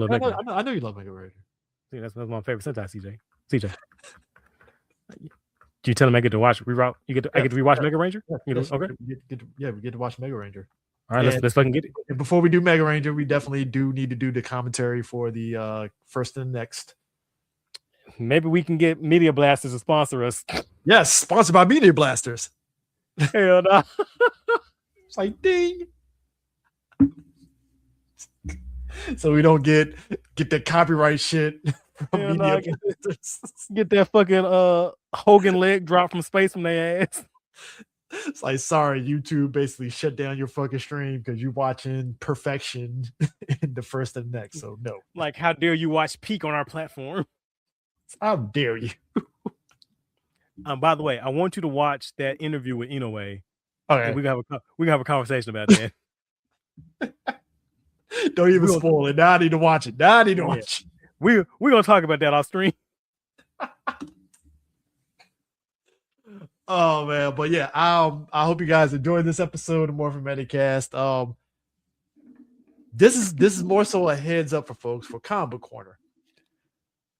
Mega Ranger. I know you love Mega Ranger. See, that's my favorite Sentai, CJ. Do you tell him I get to watch reroute? I get to rewatch Mega Ranger? Okay. We get to watch Mega Ranger. All right, let's fucking get it. And before we do Mega Ranger, we definitely do need to do the commentary for the first and next. Maybe we can get Media Blasters to sponsor us. Yes, sponsored by Media Blasters. Hell no. It's like ding. So we don't get that copyright shit from Media Blasters. Get that fucking Hogan leg drop from space from their ass. It's like, sorry, YouTube basically shut down your fucking stream because you're watching Perfection in the first and next. So no. Like, how dare you watch Peak on our platform? How dare you? By the way, I want you to watch that interview with Inoue. Okay. We can have a conversation about that. Don't even spoil it. Now I need to watch it. We're gonna talk about that off stream. Oh man, but yeah, I hope you guys enjoyed this episode of Morphin Metacast. This is more so a heads up for folks for Comic Book Corner.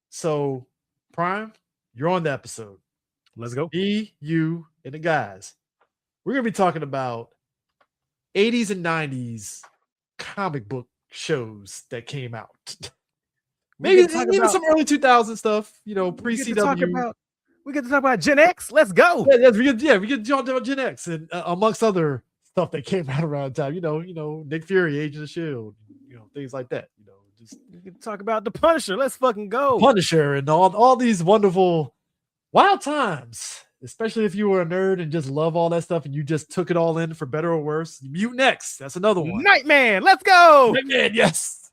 So, Prime, you're on the episode. Let's go. Me, you, and the guys. We're gonna be talking about 80s and 90s comic book shows that came out. Maybe even some early 2000 stuff, pre-CW. We get to talk about Gen X. Let's go. We get to talk about Gen X and amongst other stuff that came out around the time. Nick Fury, Agent of Shield, things like that. Just we can talk about the Punisher. Let's fucking go. Punisher and all these wonderful wild times. Especially if you were a nerd and just love all that stuff and you just took it all in for better or worse. Mutant X, that's another one. Nightman, let's go. Nightman, yes.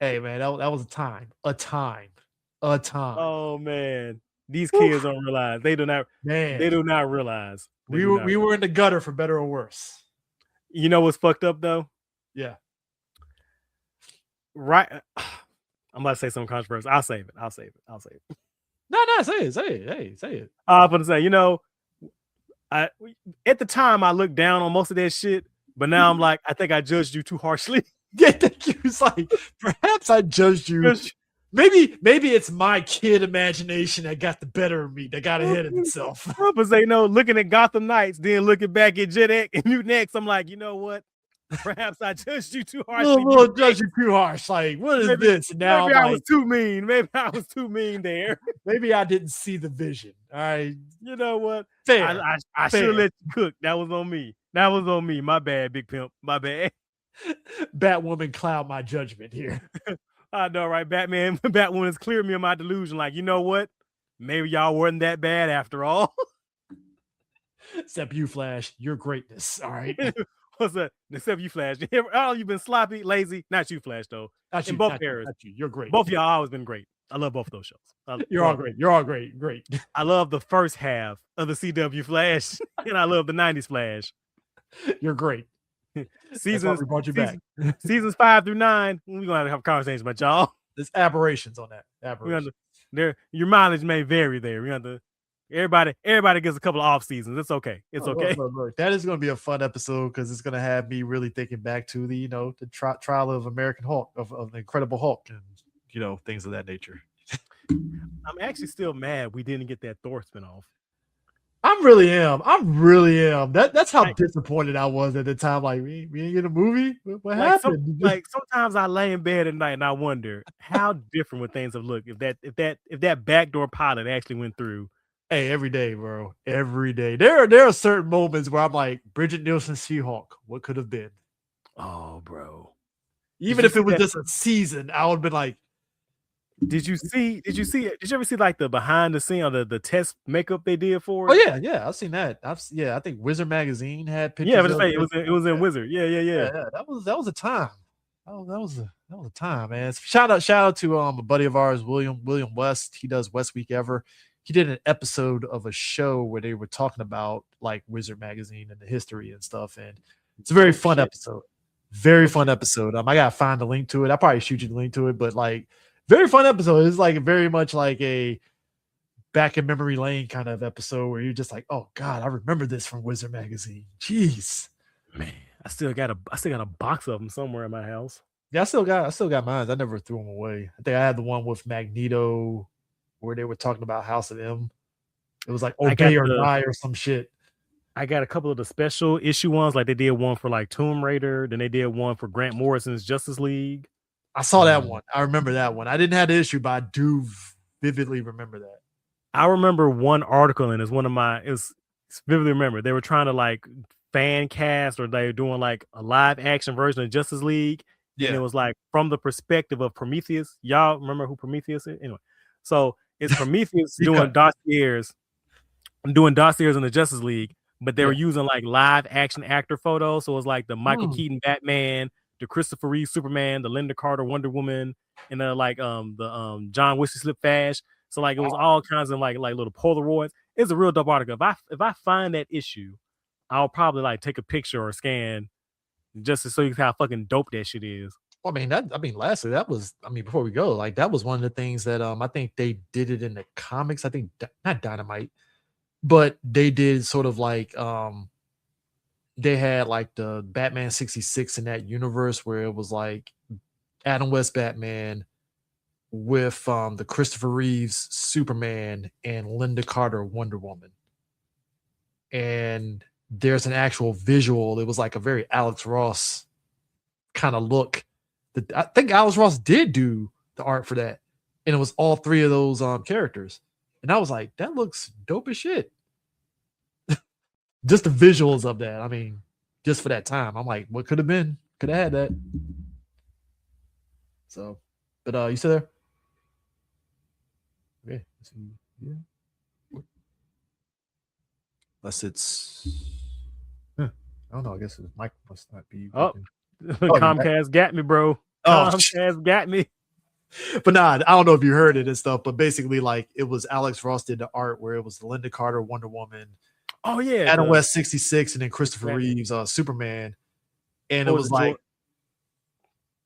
Hey man, that was a time. Oh man, these kids don't realize. They do not realize. We were in the gutter for better or worse. You know what's fucked up though? Yeah. Right. I'm about to say something controversial. I'll save it. No, say it. Hey, say it. I was going to say, at the time I looked down on most of that shit, but now I'm like, I think I judged you too harshly. Yeah, thank you. It's like, perhaps I judged you. Maybe it's my kid imagination that got the better of me, that got ahead of itself. But say no, looking at Gotham Knights, then looking back at Gen X and Mutant X, I'm like, you know what? Perhaps I judged you too harshly. We'll judge you too harsh. Like, what is this? And now maybe I was too mean. Maybe I was too mean there. Maybe I didn't see the vision. All right. You know what? Fair. I should have let you cook. That was on me. My bad, Big Pimp. My bad. Batwoman cloud my judgment here. I know, right? Batwoman has cleared me of my delusion. Like, you know what? Maybe y'all weren't that bad after all. Except you, Flash. Your greatness. All right. What's that? Except you, Flash. You've been sloppy, lazy. Not you, Flash, though. Not you. Both areas. You're great. Both of y'all always been great. I love both of those shows. You're all great. You're all great. Great. I love the first half of the CW Flash, and I love the 90s Flash. You're great. Seasons we brought you back. Seasons 5 through 9. We're gonna have a conversation about y'all. There's aberrations on that. Aberrations. Your mileage may vary there. We have to. Everybody gets a couple of off seasons. It's okay. It's okay. Look. That is going to be a fun episode because it's going to have me really thinking back to the trial of American Hulk, of the Incredible Hulk, and things of that nature. I'm actually still mad we didn't get that Thor spinoff. I really am. That's how Like- disappointed I was at the time. Like, we ain't get a movie. What Like happened? sometimes I lay in bed at night and I wonder how different would things have looked if that backdoor pilot actually went through. Hey, every day, bro. Every day. There are certain moments where I'm like, Bridget Nielsen She-Hulk, what could have been? Oh, bro. Even if it was just a season, I would have been like, Did you ever see like the behind the scene or the test makeup they did for oh it? yeah, I've seen that. I think Wizard Magazine had pictures. Yeah, but of it was in Wizard. Yeah. yeah. That was a time. That was a time, man. Shout out to a buddy of ours, William West. He does West Week Ever. He did an episode of a show where they were talking about like Wizard Magazine and the history and stuff, and it's a very fun episode. Very fun episode. I gotta find the link to it. I'll probably shoot you the link to it, but like very fun episode. It's like very much like a back in memory lane kind of episode where you're just like, oh God, I remember this from Wizard Magazine. Jeez. Man, I still got a box of them somewhere in my house. Yeah, I still got mine. I never threw them away. I think I had the one with Magneto where they were talking about House of M. It was like Obey or Die or some shit. I got a couple of the special issue ones, like they did one for like Tomb Raider, then they did one for Grant Morrison's Justice League. I saw that one. I remember that one. I didn't have the issue, but I do vividly remember that. I remember one article, and it's vividly remember. They were trying to like fan cast, or they were doing like a live action version of Justice League. Yeah. And it was like from the perspective of Prometheus. Y'all remember who Prometheus is? Anyway, so it's Prometheus doing dossiers in the Justice League, but they were using like live action actor photos. So it was like the Michael Keaton Batman, the Christopher Reeve Superman, the Linda Carter Wonder Woman, and then like the John Wesley Slip Fash. So like it was all kinds of like little Polaroids. It's a real dope article. If I find that issue, I'll probably like take a picture or scan just to show you how fucking dope that shit is. Well, lastly, that was, before we go, like that was one of the things that I think they did it in the comics. I think not Dynamite, but they did sort of like they had like the Batman 66 in that universe where it was like Adam West Batman with the Christopher Reeves Superman and Linda Carter Wonder Woman. And there's an actual visual. It was like a very Alex Ross kind of look. I think Alex Ross did do the art for that. And it was all three of those characters. And I was like, that looks dope as shit. Just the visuals of that. Just for that time. I'm like, what could have been? Could have had that. So, but you still there? Okay. Yeah. Unless it's I don't know. I guess his mic must not be. Comcast got me, bro. Comcast got me. But nah, I don't know if you heard it and stuff, but basically, like, it was Alex Ross did the art where it was Linda Carter Wonder Woman. Oh yeah, Adam West 66, and then Christopher Reeves Superman, and it was like,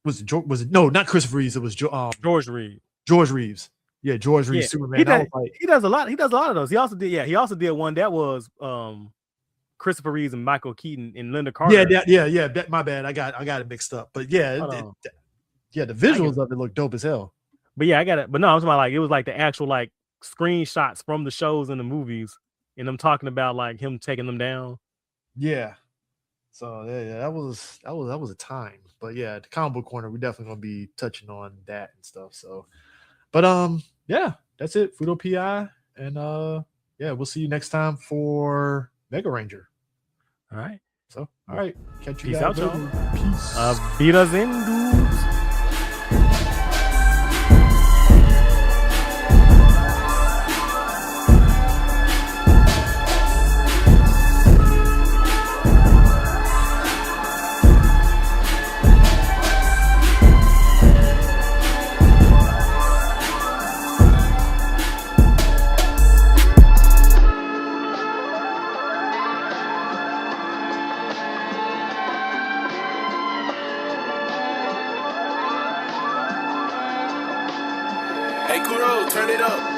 was it no, not Christopher Reeves, it was George Reeves. George Reeves. Yeah, George Reeves Superman. He does a lot of those. He also did one that was Christopher Reeves and Michael Keaton and Linda Carter. Yeah. My bad. I got it mixed up. But yeah, the visuals of it look dope as hell. But yeah, I got it. But no, I'm talking about like it was like the actual like screenshots from the shows and the movies, and I'm talking about like him taking them down. Yeah. So yeah, that was a time. But yeah, the comic book corner, we're definitely gonna be touching on that and stuff. So, but yeah, that's it. Fuuto PI, and yeah, we'll see you next time for Mega Ranger. All right. So, all right, catch you Peace guys out, later. y'all. Peace. Wiedersehen, dudes. Hey, Kuro, turn it up.